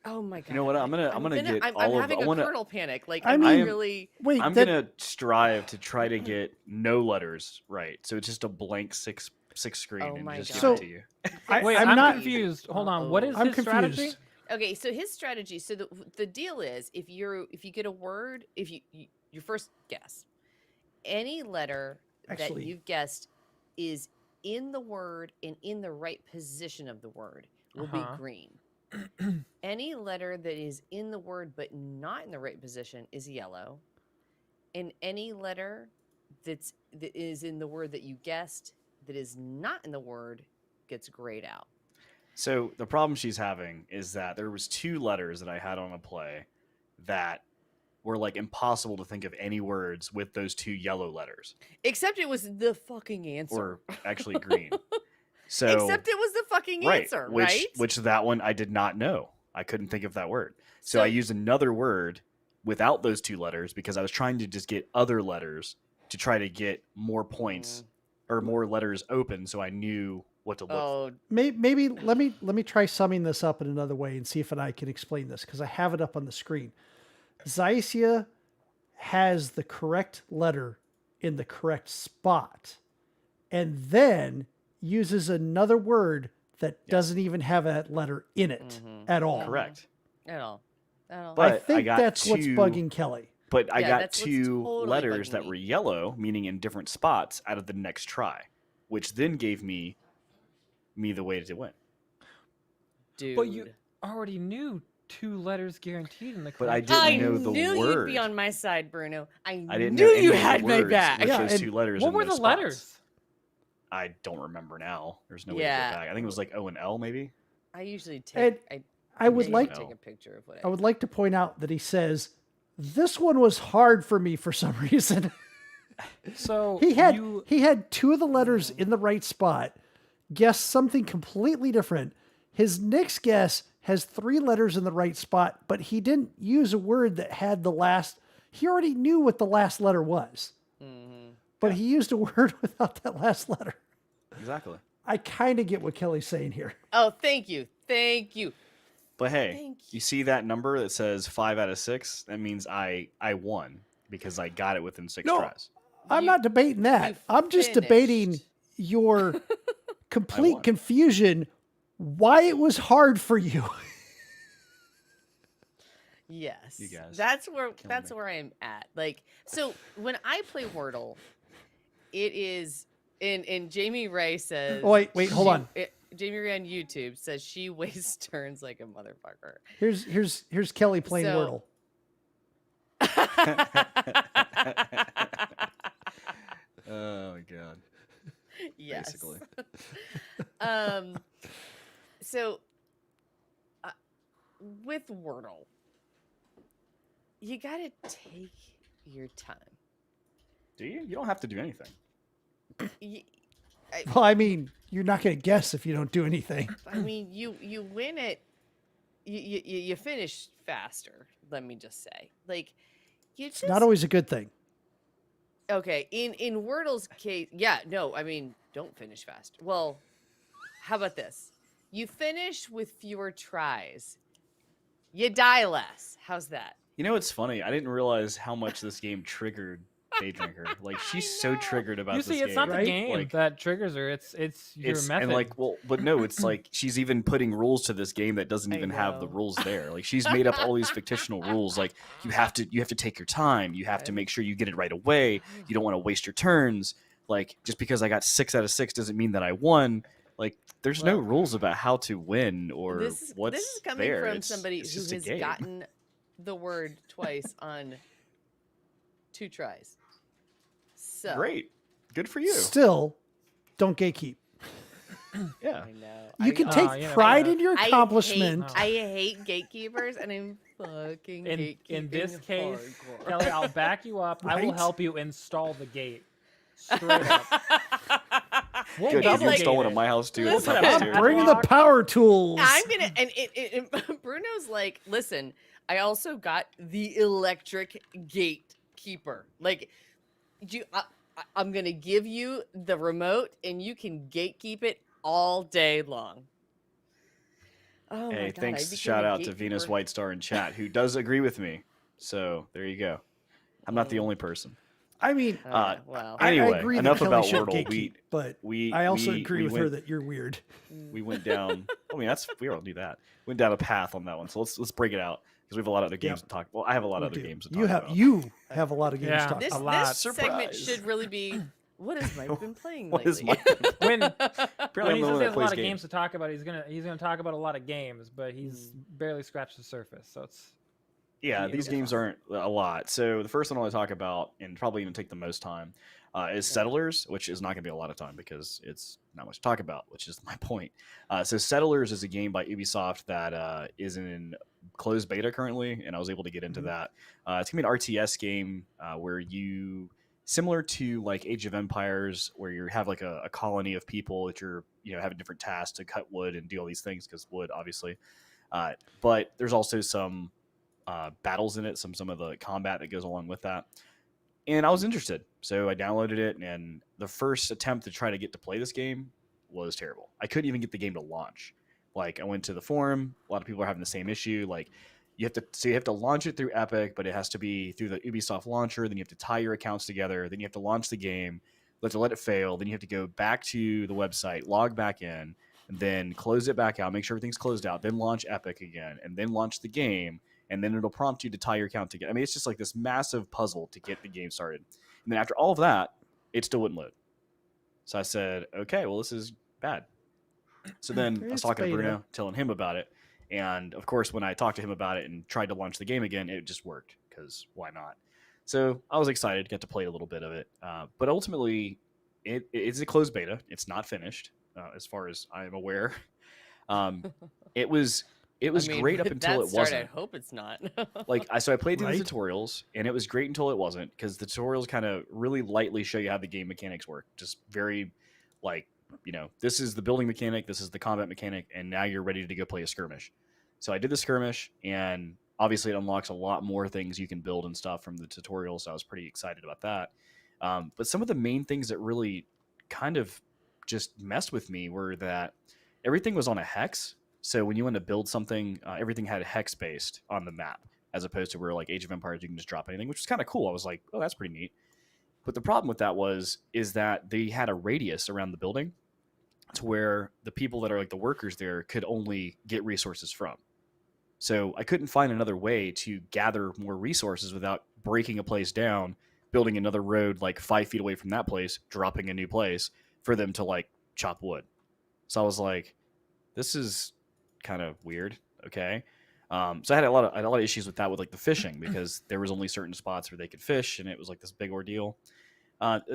Oh my god! You know what? I'm gonna get I'm all of. having I a wanna. kernel panic. Like I I'm mean- really. wait. I'm that- gonna strive to try to get no letters right. So it's just a blank six screen Oh and my just God. give it to you. Wait, I'm I'm not- confused. Hold on. What is I'm his strategy? confused. Okay, so his strategy. So the deal is, if you get a word, if you your first guess, any letter that Actually- you've guessed is in the word and in the right position of the word will be green. Any letter that is in the word but not in the right position is yellow, and any letter that is in the word that you guessed that is not in the word gets grayed out. So the problem she's having is that there was 2 letters that I had on a play that were like impossible to think of any words with those 2 yellow letters, Except it was the fucking answer. or actually green. So Except it was the fucking answer, right? Which that one I did not know. I couldn't think of that word. So I used another word without those 2 letters because I was trying to just get other letters to try to get more points or more letters open so I knew what to look for. Oh, Maybe let me try summing this up in another way and see if I can explain this because I have it up on the screen. Zycia has the correct letter in the correct spot, and then uses another word that doesn't even have that letter in it at all. Correct. at all. I But think got that's what's 2 bugging Kelly. But I Yeah, got that's what's 2 totally letters bugging that me. were yellow, meaning in different spots, out of the next try, which then gave me the way to win. Dude. But you already knew 2 letters guaranteed in the But I correct didn't I know the knew you'd word. be on my side, Bruno. I didn't knew know any you of the had my words back. with Yeah, those and 2 letters. What in were those the spots. letters? I don't remember now. There's no way to Yeah. go back. I think it was like O and L, maybe. I usually And take. I would usually like to- take a picture of what I would like to point out that he says this one was hard for me for some reason. So he had 2 of the letters in the right spot, guessed something completely different. His next guess has 3 letters in the right spot, but he didn't use a word that had the last. He already knew what the last letter was, but he used a word without that last letter. Exactly. I kind of get what Kelly's saying here. Oh, thank you. Thank you. But hey, Thank you see that number that says 5 out of 6? That means I won because I got it within 6 No. tries. I'm You- not debating that. you I'm just debating finished. your complete won. confusion. Why it was hard for you? Yes. You guys That's me. where I'm at. Like, so when I play Wordle, it is and Jamie Ray says Oh, wait, hold on. Jamie Ray on YouTube says she wastes turns like a motherfucker. Here's Kelly playing So- Wordle. Oh my god. Yes. Basically. So with Wordle, you gotta take your time. Do you? You don't have to do anything. Well, I mean, you're not going to guess if you don't do anything. I mean, you win it. You finish faster. Let me just say, like, It's not always a good thing. Okay, in Wordle's case, yeah, no, I mean, don't finish fast. Well, how about this? You finish with fewer tries. You die less. How's that? You know, it's funny. I didn't realize how much this game triggered Daydrinker. Like, she's so know. triggered about You this see, game. it's not the right? game Like, that triggers her. It's your method. and like, well, but no, it's like she's even putting rules to this game that doesn't I even have the know. rules there. Like, she's made up all these fictional rules. Like, you have to take your time. You have to make sure you get it right away. You don't want to waste your turns. Like, just because I got 6 out of 6 doesn't mean that I won. Like, there's no Well, rules about how to win or this what's is coming there. from It's somebody who just a has game. gotten the word twice on 2 tries. So Great, good for you. Still, don't gatekeep. Yeah. I know. You can Oh, take yeah, pride yeah. in your accomplishment. I hate gatekeepers, and I'm fucking In this gatekeeping case, hardcore. Kelly, I'll back you up. I will Right? help you install the gate. Straight up. We'll Good. He's You double install gate one it. at my house too. Listen, It's I'm upstairs. Bring the power tools. I'm gonna and Bruno's like, listen, I also got the electric gatekeeper. Like, I'm gonna give you the remote, and you can gatekeep it all day long. Oh my Hey, God, I thanks. became Shout a out to Venus gatekeeper. White Star in chat, who does agree with me. So there you go. I'm not the only person. I mean, Oh, yeah, well, I Anyway, agree enough that Kelly about should Wordle. gatekeep, but we I also we- agree we with her went- that you're weird. we went down. I mean, we all do that. Went down a path on that one. So let's break it out because we have a lot of other games Yep. to talk. Well, I have a lot We of other do. games to You talk have about. you have a lot of games Yeah. to talk this a about. lot. this segment Surprise. should really be. What has Mike been playing What lately? is Mike? When Apparently, when I'm he the says one he that has a plays lot of games. games to talk about, he's gonna talk about a lot of games, but he's barely scratched the surface. So it's Yeah, Yeah, these okay. games aren't a lot. So the first one I want to talk about, and probably even take the most time, is Settlers, which is not going to be a lot of time because it's not much to talk about, which is my point. So Settlers is a game by Ubisoft that is in closed beta currently, and I was able to get into Mhm. that. It's going to be an RTS game where you, similar to like Age of Empires, where you have like a colony of people that you're, having different tasks to cut wood and do all these things because wood, obviously. But there's also some battles in it, some of the combat that goes along with that. And I was interested, so I downloaded it, and the first attempt to try to get to play this game was terrible. I couldn't even get the game to launch. Like, I went to the forum, a lot of people are having the same issue. Like, you have to launch it through Epic, but it has to be through the Ubisoft launcher. Then you have to tie your accounts together. Then you have to launch the game. You have to let it fail. Then you have to go back to the website, log back in, and then close it back out, make sure everything's closed out, then launch Epic again, and then launch the game, and then it'll prompt you to tie your account together. I mean, it's just like this massive puzzle to get the game started. And then after all of that, it still wouldn't load. So I said, okay, well, this is bad. So then I was It's talking to beta. Bruno, telling him about it. And of course, when I talked to him about it and tried to launch the game again, it just worked because why not? So I was excited to get to play a little bit of it. But ultimately, it's a closed beta. It's not finished, as far as I am aware. It was great up with until that it start, wasn't. I hope it's not. So I played through Right? the tutorials, and it was great until it wasn't, because the tutorials kind of really lightly show you how the game mechanics work. Just very, like, this is the building mechanic, this is the combat mechanic, and now you're ready to go play a skirmish. So I did the skirmish, and obviously it unlocks a lot more things you can build and stuff from the tutorial, so I was pretty excited about that. But some of the main things that really kind of just messed with me were that everything was on a hex. So when you want to build something, everything had hex based on the map, as opposed to where like Age of Empires you can just drop anything, which was kind of cool. I was like, oh, that's pretty neat. But the problem with that is that they had a radius around the building to where the people that are like the workers there could only get resources from. So I couldn't find another way to gather more resources without breaking a place down, building another road like 5 feet away from that place, dropping a new place for them to like chop wood. So I was like, this is kind of weird. Okay. So I had a lot of issues with that, with like the fishing, because there was only certain spots where they could fish, and it was like this big ordeal.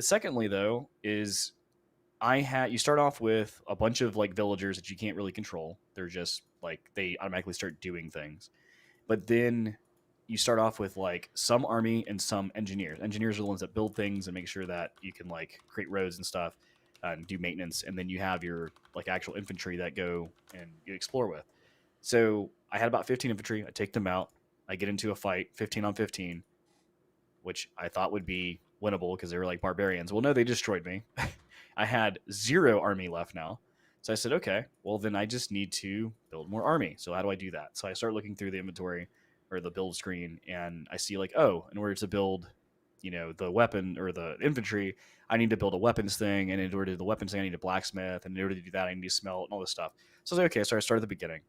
Secondly, though, is you start off with a bunch of like villagers that you can't really control. They're just like, they automatically start doing things. But then you start off with like some army and some engineers. Engineers are the ones that build things and make sure that you can like create roads and stuff and do maintenance. And then you have your like actual infantry that go and you explore with. So I had about 15 infantry. I take them out. I get into a fight, 15 on 15. which I thought would be winnable because they were like barbarians. Well, no, they destroyed me. I had 0 army left now. So I said, okay, well, then I just need to build more army. So how do I do that? So I start looking through the inventory or the build screen, and I see like, oh, in order to build, the weapon or the infantry, I need to build a weapons thing. And in order to do the weapons thing, I need a blacksmith. And in order to do that, I need to smelt and all this stuff. So I was like, okay, so I started at the beginning.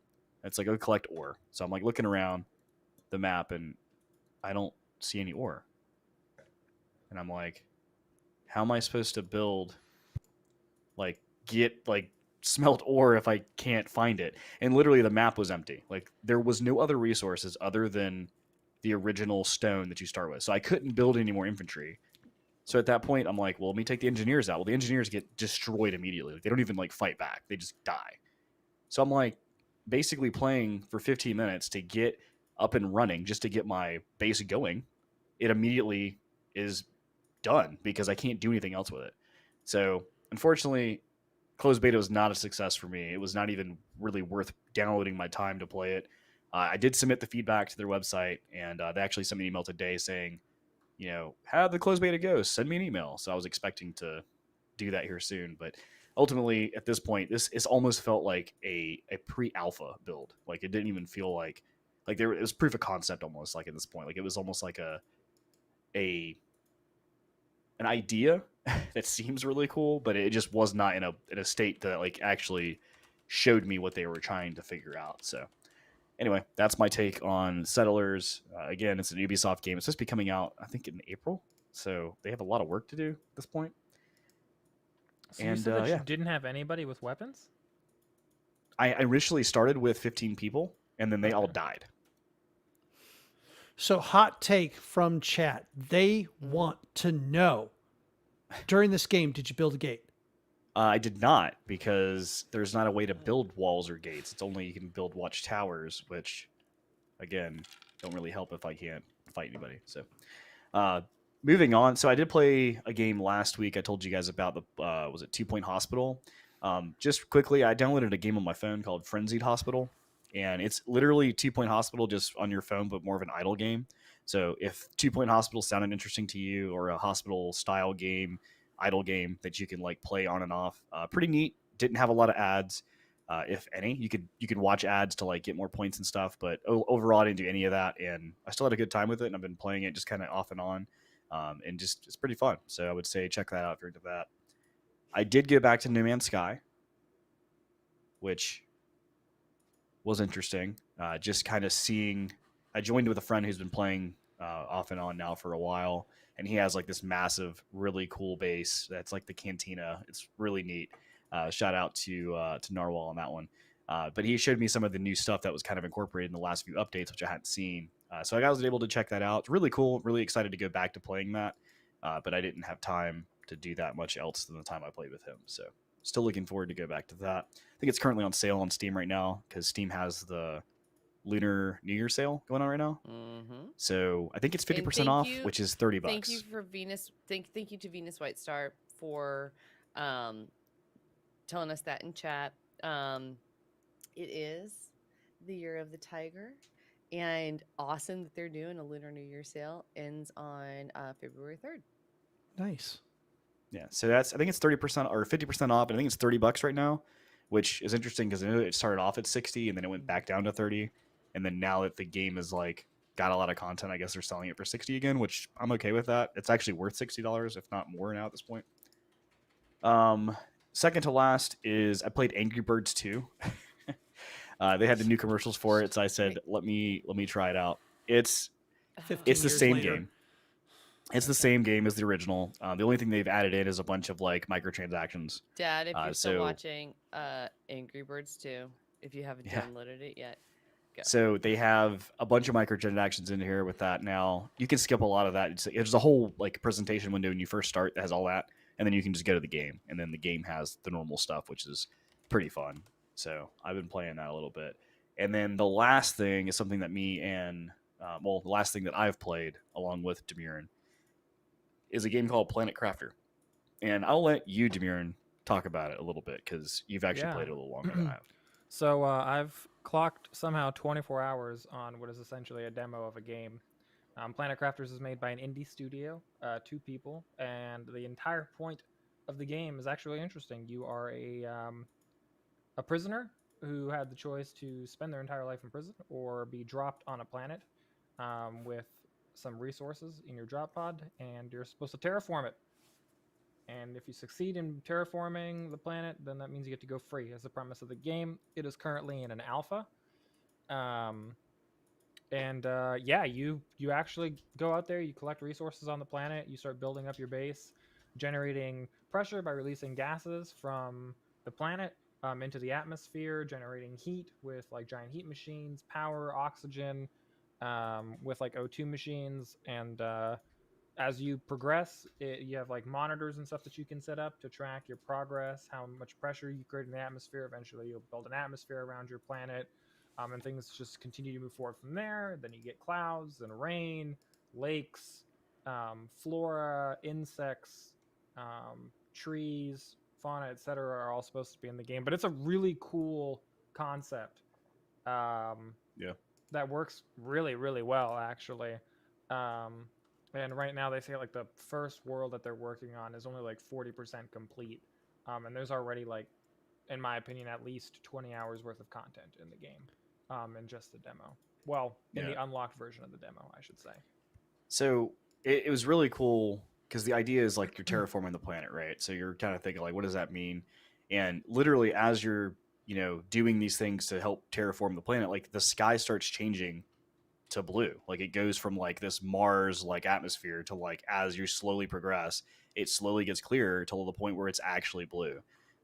It's like, go collect ore. So I'm like looking around the map, and I don't see any ore. And I'm like, how am I supposed to build, get smelt ore if I can't find it? And literally the map was empty. Like there was no other resources other than the original stone that you start with. So I couldn't build any more infantry. So at that point, I'm like, well, let me take the engineers out. Well, the engineers get destroyed immediately. Like, they don't even fight back. They just die. So I'm like basically playing for 15 minutes to get up and running just to get my base going. It immediately is done because I can't do anything else with it. So unfortunately, closed beta was not a success for me. It was not even really worth downloading my time to play it. I did submit the feedback to their website, and they actually sent me an email today saying, how the closed beta goes, send me an email. So I was expecting to do that here soon. But ultimately, at this point, this almost felt like a pre-alpha build. Like it didn't even feel like it was proof of concept almost. Like at this point, like it was almost like an idea that seems really cool, but it just was not in a state that actually showed me what they were trying to figure out. So anyway, that's my take on Settlers. Again, it's an Ubisoft game. It's supposed to be coming out, I think, in April. So they have a lot of work to do at this point. So you said that you didn't have anybody with weapons? I initially started with 15 people, and then they all died. So hot take from chat. They want to know, during this game, did you build a gate? I did not, because there's not a way to build walls or gates. It's only you can build watchtowers, which, again, don't really help if I can't fight anybody. So, moving on. So I did play a game last week. I told you guys about the, was it 2 Point Hospital? Just quickly, I downloaded a game on my phone called Frenzied Hospital. And it's literally 2 Point Hospital just on your phone, but more of an idle game. So if 2 Point Hospital sounded interesting to you, or a hospital style game, idle game that you can play on and off, pretty neat. Didn't have a lot of ads, if any. You could watch ads to get more points and stuff, but overall I didn't do any of that, and I still had a good time with it, and I've been playing it just kind of off and on, and just it's pretty fun. So I would say check that out if you're into that. I did get back to No Man's Sky, which was interesting. Just kind of seeing, I joined with a friend who's been playing off and on now for a while, and he has this massive, really cool base that's like the cantina. It's really neat. Shout out to Narwhal on that one. But he showed me some of the new stuff that was kind of incorporated in the last few updates, which I hadn't seen. So I was able to check that out. It's really cool. Really excited to go back to playing that. But I didn't have time to do that much else than the time I played with him. So still looking forward to go back to that. I think it's currently on sale on Steam right now, because Steam has the Lunar New Year sale going on right now. Mm-hmm. So I think it's 50% off, which is $30. Thank you for Venus. Thank you to Venus White Star for telling us that in chat. It is the year of the tiger, and awesome that they're doing a Lunar New Year sale. Ends on February 3rd. Nice. Yeah, so I think it's 30% or 50% off, and I think it's $30 right now, which is interesting because it started off at 60 and then it went back down to 30, and then now that the game is got a lot of content, I guess they're selling it for 60 again, which I'm okay with that. It's actually worth $60, if not more now at this point. Second to last is I played Angry Birds 2. They had the new commercials for it, so I said, let me try it out. It's the same game. It's the same game as the original. The only thing they've added in is a bunch of microtransactions. Dad, if you're still watching Angry Birds 2, if you haven't downloaded it yet, go. So they have a bunch of microtransactions in here with that now. You can skip a lot of that. There's a whole presentation window when you first start that has all that, and then you can just go to the game, and then the game has the normal stuff, which is pretty fun. So I've been playing that a little bit. And then the last thing is something that the last thing that I've played along with Demiran is a game called Planetcrafter. And I'll let you, Demiran, talk about it a little bit, because you've actually played it a little longer than I have. So I've clocked somehow 24 hours on what is essentially a demo of a game. Planetcrafters is made by an indie studio, 2 people, and the entire point of the game is actually interesting. You are a prisoner who had the choice to spend their entire life in prison or be dropped on a planet with some resources in your drop pod, and you're supposed to terraform it. And if you succeed in terraforming the planet, then that means you get to go free. As the premise of the game, it is currently in an alpha. Yeah, you actually go out there, you collect resources on the planet, you start building up your base, generating pressure by releasing gases from the planet into the atmosphere, generating heat with like giant heat machines, power, oxygen, with like O2 machines, and as you progress, you have like monitors and stuff that you can set up to track your progress, how much pressure you create in the atmosphere. Eventually, you'll build an atmosphere around your planet, and things just continue to move forward from there. Then you get clouds and rain, lakes, flora, insects, trees, fauna, etc. are all supposed to be in the game. But it's a really cool concept. Yeah. That works really, really well, actually. And right now they say like the first world that they're working on is only like 40% complete. And there's already like, in my opinion, at least 20 hours worth of content in the game, in just the demo. Well, in the unlocked version of the demo, I should say. So it was really cool because the idea is like you're terraforming the planet, right? So you're kind of thinking like, what does that mean? And literally as you're, doing these things to help terraform the planet, like the sky starts changing to blue. Like it goes from like this Mars like atmosphere to like as you slowly progress, it slowly gets clearer till the point where it's actually blue.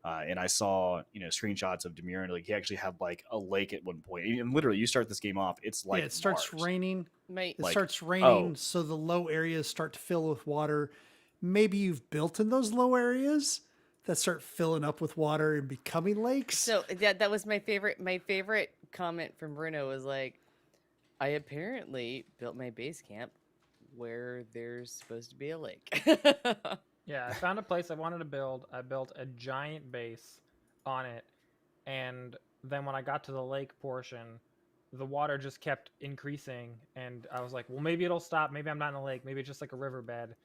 And I saw screenshots of Demir, and like he actually had like a lake at one point. And literally, you start this game off, it's like it starts Mars. raining. Mate, It starts raining, so the low areas start to fill with water. Maybe you've built in those low areas that start filling up with water and becoming lakes. so that was my favorite. My favorite comment from Bruno was like, I apparently built my base camp where there's supposed to be a lake. Yeah, I found a place I wanted to build. I built a giant base on it, and then when I got to the lake portion, the water just kept increasing, and I was like, well, maybe it'll stop. Maybe I'm not in a lake. Maybe it's just like a riverbed.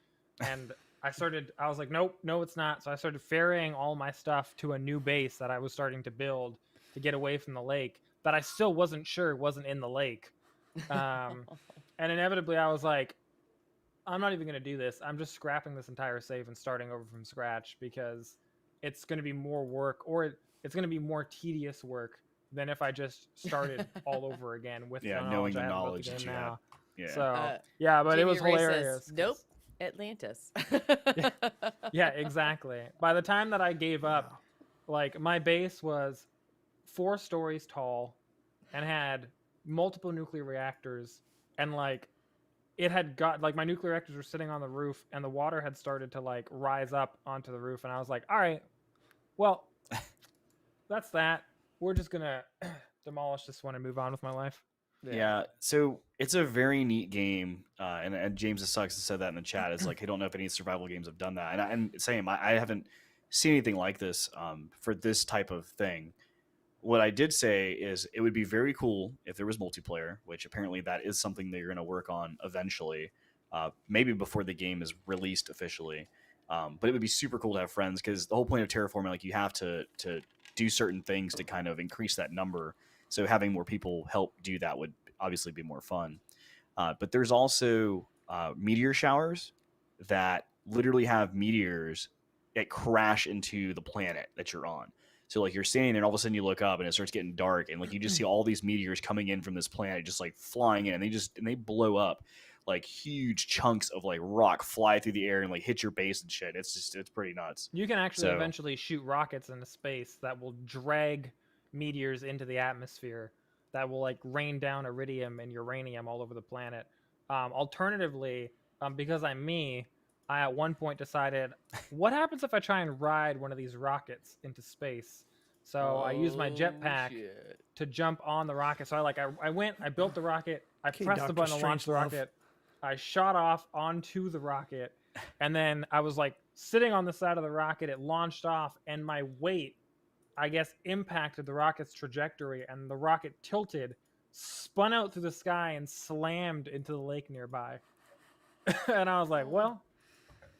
And I was like, nope, no, it's not. So I started ferrying all my stuff to a new base that I was starting to build to get away from the lake that I still wasn't sure wasn't in the lake. And inevitably I was like, I'm not even going to do this. I'm just scrapping this entire save and starting over from scratch because it's going to be more work, or it's going to be more tedious work than if I just started all over again with knowing the I have about knowledge the that game you now. had. So but it was Jamie Ray hilarious. says, nope, Atlantis. Yeah, exactly. By the time that I gave up, like my base was 4 stories tall and had multiple nuclear reactors, and like it had got like my nuclear reactors were sitting on the roof and the water had started to like rise up onto the roof, and I was like, all right, well, that's that. We're just gonna demolish this one and move on with my life. Yeah, so it's a very neat game, and James Sucks has said that in the chat. Is like, I don't know if any survival games have done that, and same. I haven't seen anything like this for this type of thing. What I did say is it would be very cool if there was multiplayer, which apparently that is something that you're going to work on eventually, maybe before the game is released officially. But it would be super cool to have friends because the whole point of terraforming, like you have to do certain things to kind of increase that number. So having more people help do that would obviously be more fun. But there's also meteor showers that literally have meteors that crash into the planet that you're on. So like you're standing there and all of a sudden you look up and it starts getting dark and like you just see all these meteors coming in from this planet just like flying in, and they blow up like huge chunks of like rock fly through the air and like hit your base and shit. It's pretty nuts. You can actually eventually shoot rockets into space that will drag meteors into the atmosphere that will like rain down iridium and uranium all over the planet. Alternatively, because I'm me, I at one point decided, what happens if I try and ride one of these rockets into space? So I used my jetpack to jump on the rocket. So I built the rocket, I pressed the button to launch the rocket, I shot off onto the rocket, and then I was like sitting on the side of the rocket, it launched off, and my weight, I guess, impacted the rocket's trajectory, and the rocket tilted spun out through the sky and slammed into the lake nearby. And I was like, well,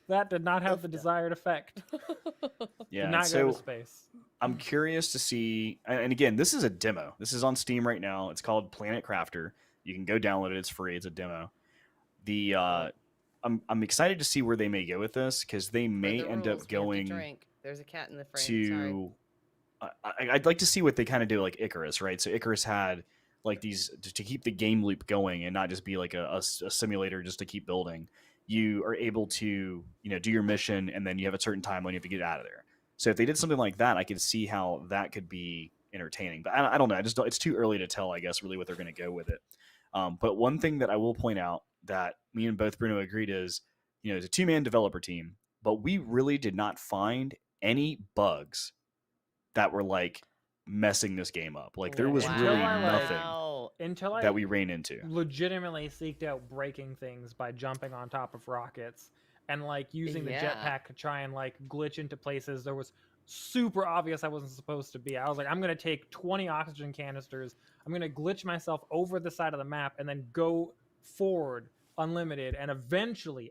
that did not have the Oofda. desired effect. Yeah, Did and not go so to space. I'm curious to see. And again, this is a demo. This is on Steam right now. It's called Planetcrafter. You can go download it. It's free. It's a demo. The I'm excited to see where they may go with this because they may the end rules, up we have to going drink. There's a cat in the frame. Sorry. to. I'd like to see what they kind of do, like Icarus, right? So Icarus had like these to keep the game loop going and not just be like a simulator just to keep building. You are able to do your mission and then you have a certain time when you have to get out of there. So if they did something like that, I could see how that could be entertaining. But I don't know. I just don't, it's too early to tell, I guess, really what they're going to go with it. But one thing that I will point out that me and both Bruno agreed is, it's a 2-man developer team, but we really did not find any bugs that were like messing this game up. Like there was Until really I, like- nothing Until I that we ran into. legitimately seeked out breaking things by jumping on top of rockets and like using the Yeah. jetpack to try and like glitch into places there was super obvious I wasn't supposed to be. I was like, I'm gonna take 20 oxygen canisters, I'm gonna glitch myself over the side of the map and then go forward unlimited, and eventually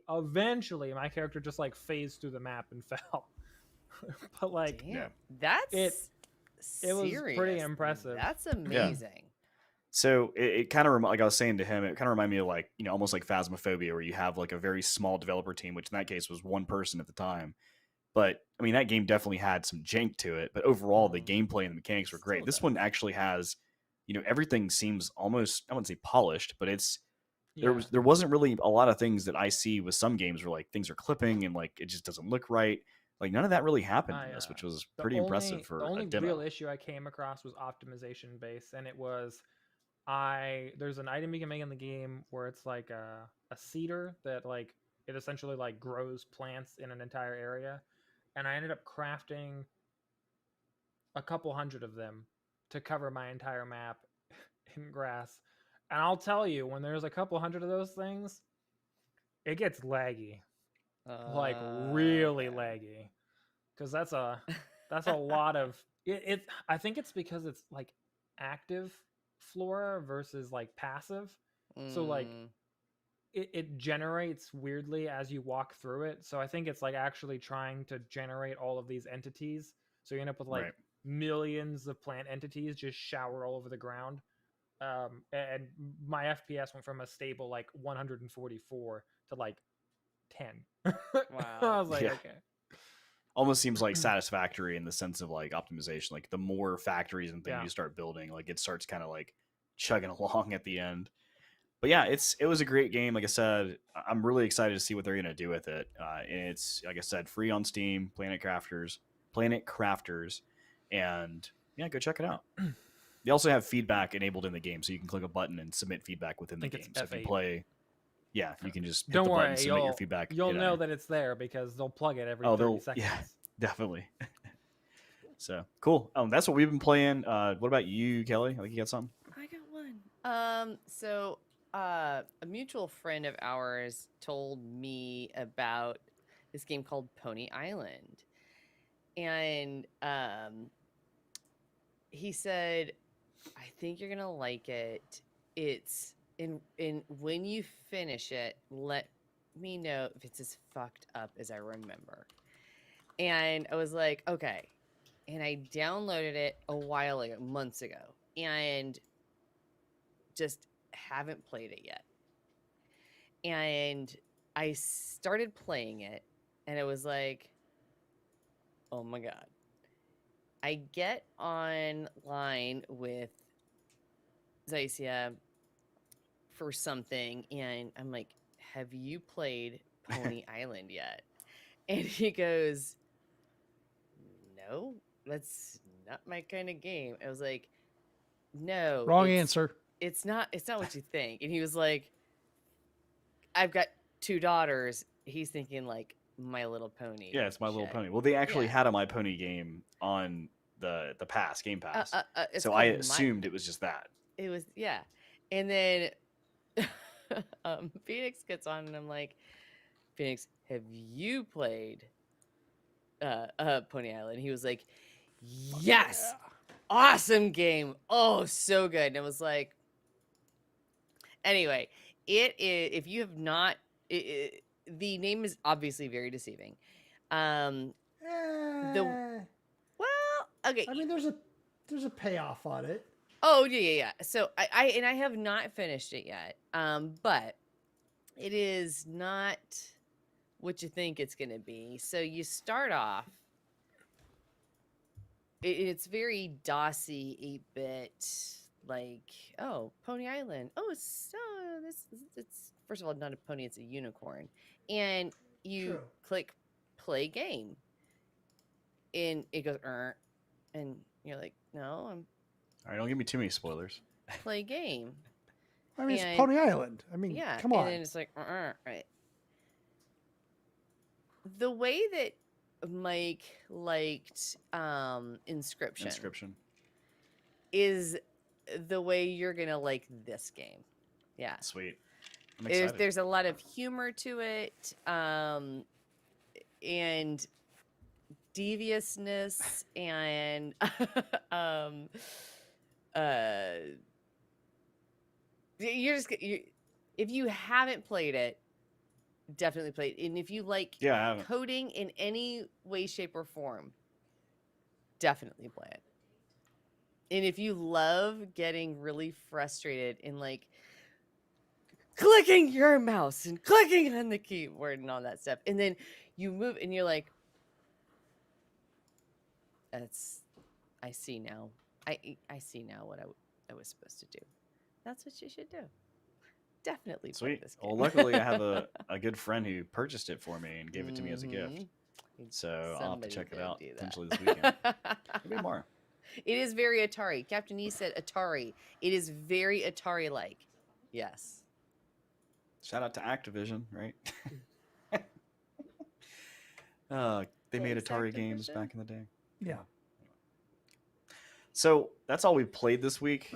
my character just like phased through the map and fell. But like, Damn. Yeah. That's it was pretty serious. impressive. That's amazing. So it kind of like I was saying to him, it kind of reminded me of like almost like Phasmophobia, where you have like a very small developer team, which in that case was one person at the time. But I mean, that game definitely had some jank to it, but overall the gameplay and the mechanics were great. Still This does. one actually has, everything seems almost, I wouldn't say polished, but there wasn't really a lot of things that I see with some games where like things are clipping and like it just doesn't look right. Like none of that really happened in this, which was pretty impressive for the only a demo. real issue I came across was optimization based, and it was there's an item you can make in the game where it's like a cedar that like it essentially like grows plants in an entire area, and I ended up crafting a couple hundred of them to cover my entire map in grass. And I'll tell you, when there's a couple hundred of those things, it gets laggy. Like really Okay. laggy, because that's a lot of it. I think it's because it's like active flora versus like passive, so like Mm, it generates weirdly as you walk through it. So I think it's like actually trying to generate all of these entities, so you end up with like Right. millions of plant entities just shower all over the ground. And my FPS went from a stable like 144 to like 10. I Wow. was like, Yeah. okay. Almost seems like satisfactory in the sense of like optimization. Like the more factories and things Yeah. you start building, like it starts kind of like chugging along at the end. But yeah, it was a great game. Like I said, I'm really excited to see what they're gonna do with it. And it's like I said, free on Steam, Planetcrafters, and yeah, go check it out. They also have feedback enabled in the game, so you can click a button and submit feedback within the think it's game. So if you F8. play, yeah, you can just hit Don't the button, worry, submit your feedback. you'll get know on. that it's there because they'll plug it every Oh, 30 seconds. yeah, definitely. So cool. That's what we've been playing. What about you, Kelly? I think you got something. I got one. So a mutual friend of ours told me about this game called Pony Island. And he said, I think you're gonna like it. It's in when you finish it, let me know if it's as fucked up as I remember. And I was like, okay. And I downloaded it a while ago, months ago, and just haven't played it yet. And I started playing it, and it was like, oh my god. I get online with Zycia for something, and I'm like, have you played Pony Island yet? And he goes, no, that's not my kind of game. I was like, no. Wrong it's- answer. It's not what you think. And he was like, I've got 2 daughters. He's thinking like My Little Pony. Yeah, it's My Little shit. Pony. Well, they actually Yeah. had a My Pony game on the Game Pass. It's So I called assumed it was just that. It was, yeah. And then Phoenix gets on, and I'm like, Phoenix, have you played Pony Island? He was like, yes, awesome game. Oh, so good. And it was like, Anyway, it is. If you have not, the name is obviously very deceiving. Well, okay. I mean, there's a payoff on it. Oh yeah. So I have not finished it yet. But it is not what you think it's gonna be. So you start off. It's very DOSy 8-bit, like, oh, Pony Island. Oh, it's first of all not a pony, it's a unicorn. And you True. click play game. And it goes, and you're like, no, I'm All right, don't give me too many spoilers. play game. I mean, And- it's Pony Island. I mean, Yeah. come on. And then it's like, right. The way that Mike liked Inscription is the way you're gonna like this game. Yeah. Sweet. I'm excited. There's a lot of humor to it, and deviousness, and if you haven't played it, definitely play it. And if you like Yeah, I haven't. coding in any way, shape, or form, definitely play it. And if you love getting really frustrated and like clicking your mouse and clicking on the keyboard and all that stuff, and then you move and you're like, I see now. I see now what I was supposed to do. That's what you should do. Definitely play Sweet. this game. Well, luckily I have a good friend who purchased it for me and gave it to me as a gift. Mhm. So I'll have to Somebody check it did out do that. potentially this weekend. Maybe more. It is very Atari. Captain E said Atari. It is very Atari-like. Yes. Shout out to Activision, right? They made Thanks, Atari games Activision. back in the day. Yeah. So that's all we've played this week.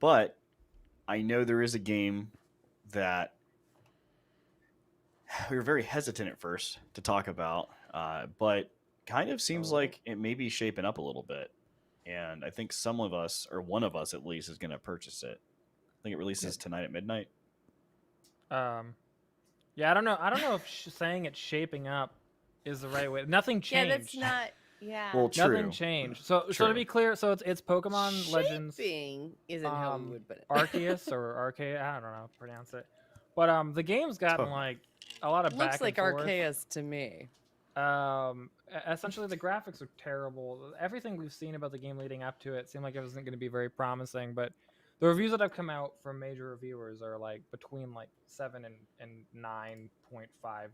But I know there is a game that we were very hesitant at first to talk about, but kind of seems like it may be shaping up a little bit. And I think some of us, or one of us at least, is going to purchase it. I think it releases tonight at midnight. Yeah, I don't know if saying it's shaping up is the right way. Nothing changed. Yeah, that's not. Yeah. Well, true. Nothing changed. So to True. be clear, so it's Pokemon Legends Shaping isn't how we would put it. Arceus or Arceus. I don't know how to pronounce it. But the game's gotten Pokemon. like a lot of back Looks like and forth. Arceus to me. Essentially, the graphics are terrible. Everything we've seen about the game leading up to it seemed like it wasn't going to be very promising. But the reviews that have come out from major reviewers are like between like 7 and 9.5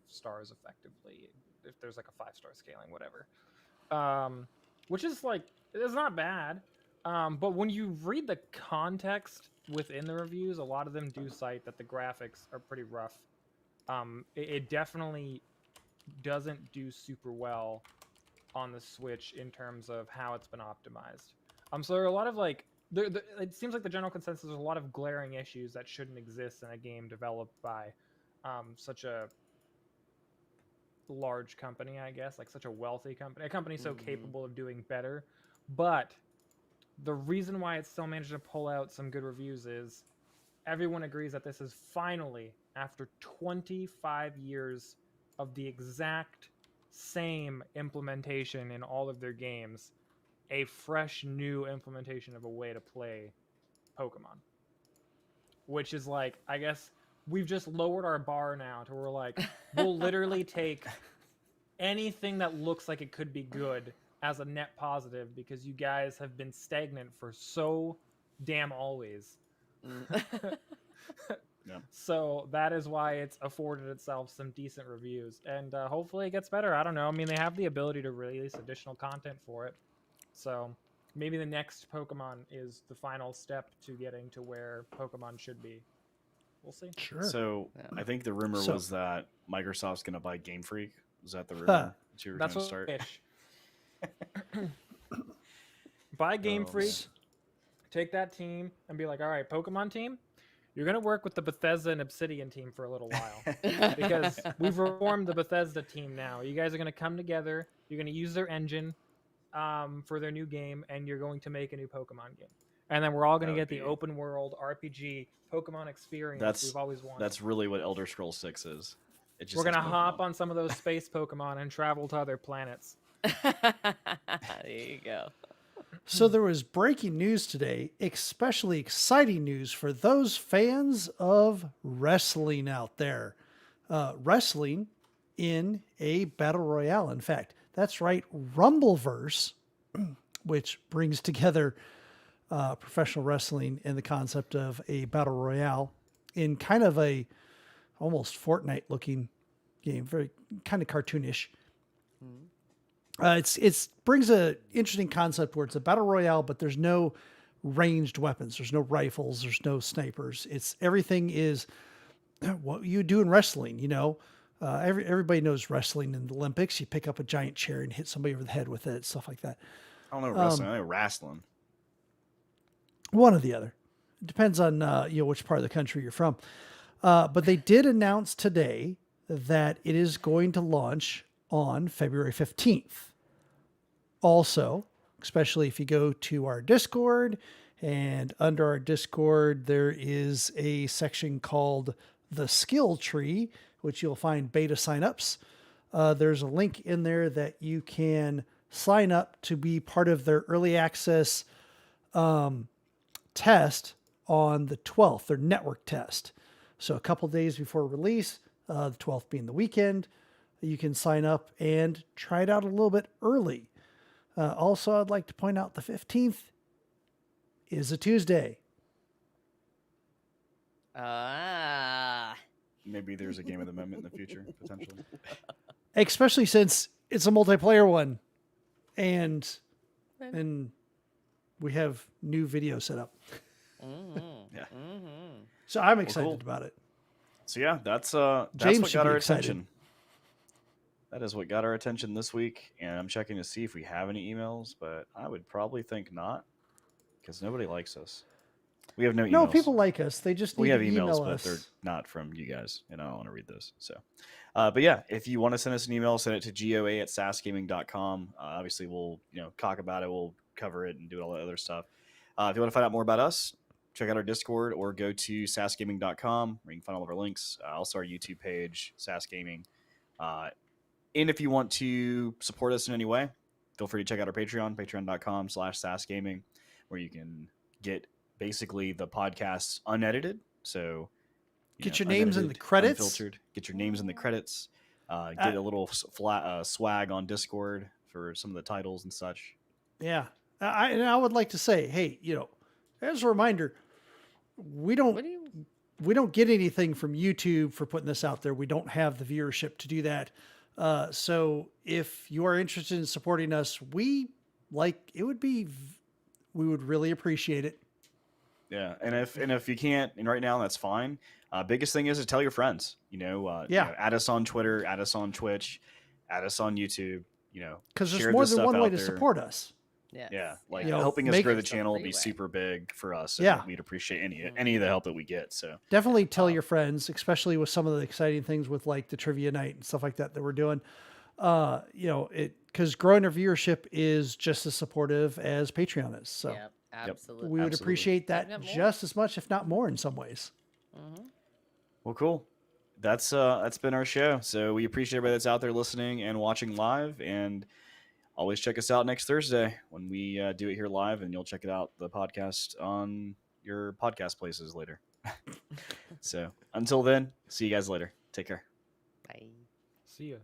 stars, effectively. If there's like a 5-star scaling, whatever. Which is like, it's not bad. But when you read the context within the reviews, a lot of them do cite that the graphics are pretty rough. It definitely doesn't do super well on the Switch in terms of how it's been optimized. So there are a lot of like, it seems like the general consensus is a lot of glaring issues that shouldn't exist in a game developed by such a large company, I guess, like such a wealthy company, a company so capable of doing better. But the reason why it's still managed to pull out some good reviews is everyone agrees that this is finally, after 25 years of the exact same implementation in all of their games, a fresh new implementation of a way to play Pokemon. Which is like, I guess we've just lowered our bar now to where we're like, we'll literally take anything that looks like it could be good as a net positive because you guys have been stagnant for so damn always. Yeah. So that is why it's afforded itself some decent reviews, and hopefully it gets better. I don't know. I mean, they have the ability to release additional content for it, so maybe the next Pokemon is the final step to getting to where Pokemon should be. We'll see. Sure. So Yeah. I think the rumor So- was that Microsoft's going to buy Game Freak. Was that the rumor that you were That's trying to what start? Buy Game Oh, Freak, man. take that team, and be like, all right, Pokemon team, you're going to work with the Bethesda and Obsidian team for a little while. Because we've reformed the Bethesda team now. You guys are going to come together. You're going to use their engine for their new game, and you're going to make a new Pokemon game. and then we're all going That to would get the be- open world RPG Pokemon experience That's we've always wanted. That's really what Elder Scrolls 6 is. It just We're going to has hop Pokemon. on some of those space Pokemon and travel to other planets. There you go. So there was breaking news today, especially exciting news for those fans of wrestling out there. Wrestling in a battle royale. In fact, that's right, Rumbleverse, which brings together professional wrestling and the concept of a battle royale in kind of a almost Fortnite looking game, very kind of cartoonish. It's brings a interesting concept where it's a battle royale, but there's no ranged weapons. There's no rifles. There's no snipers. It's everything is what you do in wrestling. You know, everybody knows wrestling in the Olympics. You pick up a giant chair and hit somebody over the head with it, stuff like that. I don't know wrestling. I know wrestling. One or the other. It depends on which part of the country you're from. But they did announce today that it is going to launch on February 15th. Also, especially if you go to our Discord, and under our Discord, there is a section called the Skill Tree, which you'll find beta signups. There's a link in there that you can sign up to be part of their early access test on the 12th, their network test. So a couple days before release, the 12th being the weekend, you can sign up and try it out a little bit early. Also, I'd like to point out the 15th is a Tuesday. Maybe there's a game of the moment in the future, potentially. Especially since it's a multiplayer one. And we have new video set up. Yeah. So I'm excited cool. about it. So yeah, that's James what should got be our excited. attention. That is what got our attention this week, and I'm checking to see if we have any emails, but I would probably think not, because nobody likes us. We have no emails. No, people like us. They just need We have to emails, email but us. they're not from you guys, and I don't want to read those. So, but yeah, if you want to send us an email, send it to goa@sasgaming.com. Obviously, we'll talk about it. We'll cover it and do all that other stuff. If you want to find out more about us, check out our Discord or go to sasgaming.com where you can find all of our links. Also, our YouTube page, Sas Gaming. And if you want to support us in any way, feel free to check out our Patreon, patreon.com/sasgaming, where you can get basically the podcasts unedited. So Get your names in the credits. Unfiltered. Get your names in the credits. Get a little swag on Discord for some of the titles and such. Yeah. I would like to say, hey, as a reminder, we don't get anything from YouTube for putting this out there. We don't have the viewership to do that. So if you are interested in supporting us, we would really appreciate it. Yeah, and if you can't, and right now that's fine. Biggest thing is to tell your friends. Add us on Twitter, add us on Twitch, add us on YouTube. Because share there's more this than stuff one way out to there. support us. Yeah, like Yeah. helping us Make grow the it channel will be freeway. super big for us. Yeah. And we'd appreciate any of the help that we get. So Definitely tell your friends, especially with some of the exciting things with like the trivia night and stuff like that we're doing. Because growing our viewership is just as supportive as Patreon is. So Yep, absolutely. we would Absolutely. appreciate that Even more. just as much, if not more, in some ways. well, cool. That's been our show. So we appreciate everybody that's out there listening and watching live, and always check us out next Thursday when we do it here live, and you'll check it out the podcast on your podcast places later. So until then, see you guys later. Take care. Bye. See ya.